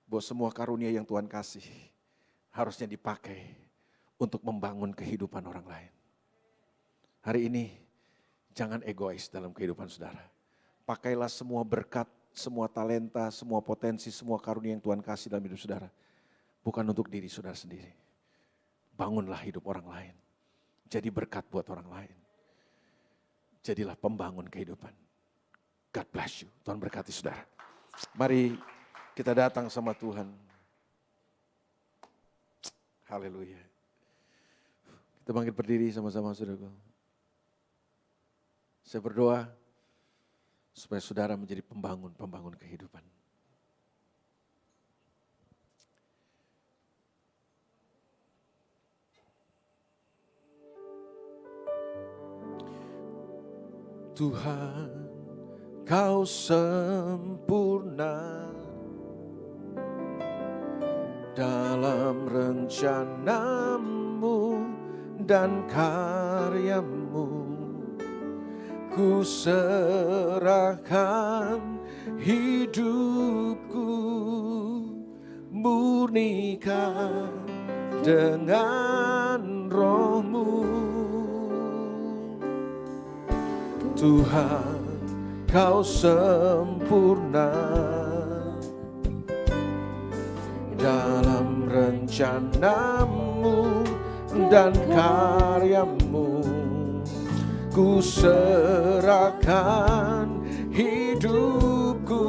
bahwa semua karunia yang Tuhan kasih harusnya dipakai untuk membangun kehidupan orang lain. Hari ini jangan egois dalam kehidupan saudara. Pakailah semua berkat, semua talenta, semua potensi, semua karunia yang Tuhan kasih dalam hidup saudara. Bukan untuk diri saudara sendiri. Bangunlah hidup orang lain. Jadi berkat buat orang lain. Jadilah pembangun kehidupan. God bless you. Tuhan berkati saudara. Mari kita datang sama Tuhan. Haleluya. Kita bangkit berdiri sama-sama saudara. Saya berdoa supaya saudara menjadi pembangun kehidupan. Tuhan, Kau sempurna dalam rencana-Mu dan karya-Mu. Ku serahkan hidupku, murnikan dengan Roh-Mu. Tuhan, Kau sempurna dalam rencanamu dan karyamu. Ku serahkan hidupku,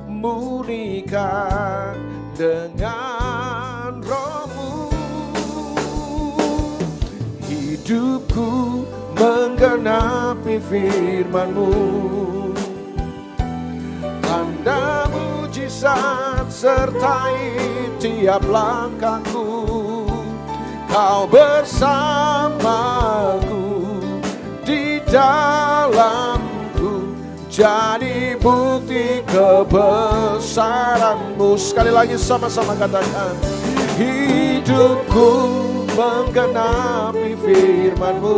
murnikan dengan rohmu. Hidupku menggenapi firman-Mu, tanda mujizat sertai tiap langkahku. Kau bersamaku di dalamku, jadi bukti kebesaran-Mu. Sekali lagi sama-sama katakan, hidupku menggenapi firman-Mu,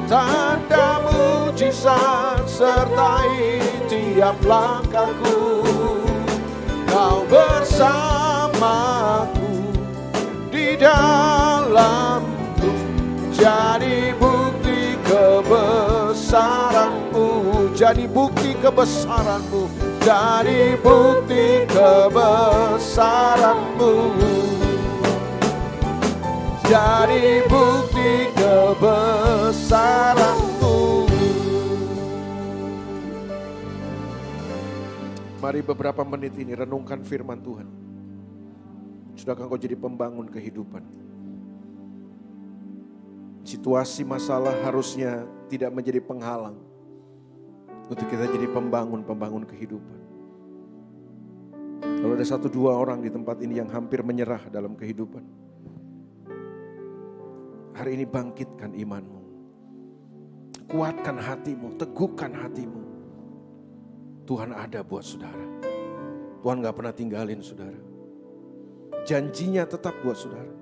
tanda mujizat sertai tiap langkahku. Kau bersamaku di dalamku, jadi bukti kebesaran-Mu, jadi bukti kebesaran-Mu, jadi bukti kebesaran-Mu, jadi bukti kebesaran-Mu. Mari beberapa menit ini renungkan firman Tuhan. Sudahkah engkau jadi pembangun kehidupan? Situasi masalah harusnya tidak menjadi penghalang untuk kita jadi pembangun kehidupan. Kalau ada 1-2 orang di tempat ini yang hampir menyerah dalam kehidupan, hari ini bangkitkan imanmu, kuatkan hatimu, teguhkan hatimu. Tuhan ada buat saudara. Tuhan gak pernah tinggalin saudara. Janjinya tetap buat saudara.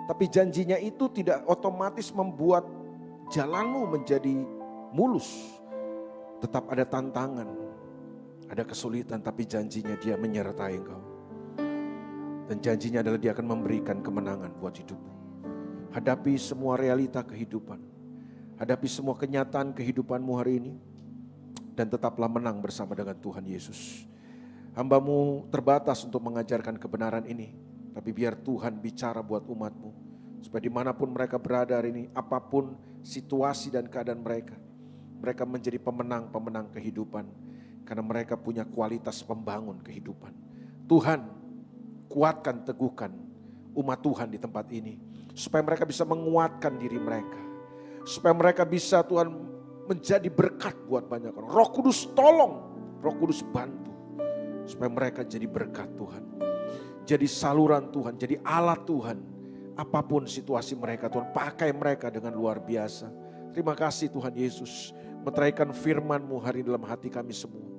Tapi janjinya itu tidak otomatis membuat jalanmu menjadi mulus. Tetap ada tantangan, ada kesulitan, tapi janjinya Dia menyertai engkau. Dan janjinya adalah Dia akan memberikan kemenangan buat hidupmu. Hadapi semua realita kehidupan. Hadapi semua kenyataan kehidupanmu hari ini. Dan tetaplah menang bersama dengan Tuhan Yesus. Hamba-Mu terbatas untuk mengajarkan kebenaran ini. Tapi biar Tuhan bicara buat umat-Mu. Supaya dimanapun mereka berada hari ini, apapun situasi dan keadaan mereka. Mereka menjadi pemenang-pemenang kehidupan. Karena mereka punya kualitas pembangun kehidupan. Tuhan, kuatkan, teguhkan umat Tuhan di tempat ini. Supaya mereka bisa menguatkan diri mereka. Supaya mereka bisa Tuhan menjadi berkat buat banyak orang. Roh Kudus tolong, Roh Kudus bantu. Supaya mereka jadi berkat Tuhan. Jadi saluran Tuhan, jadi alat Tuhan. Apapun situasi mereka, Tuhan pakai mereka dengan luar biasa. Terima kasih Tuhan Yesus. Meteraikan firman-Mu hari dalam hati kami semua.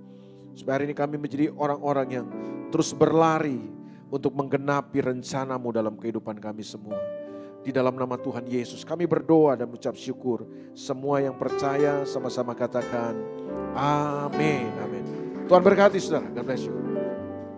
Supaya hari ini kami menjadi orang-orang yang terus berlari untuk menggenapi rencana-Mu dalam kehidupan kami semua. Di dalam nama Tuhan Yesus kami berdoa dan mengucap syukur. Semua yang percaya sama-sama katakan amin. Amin. Tuhan berkati saudara. God bless you.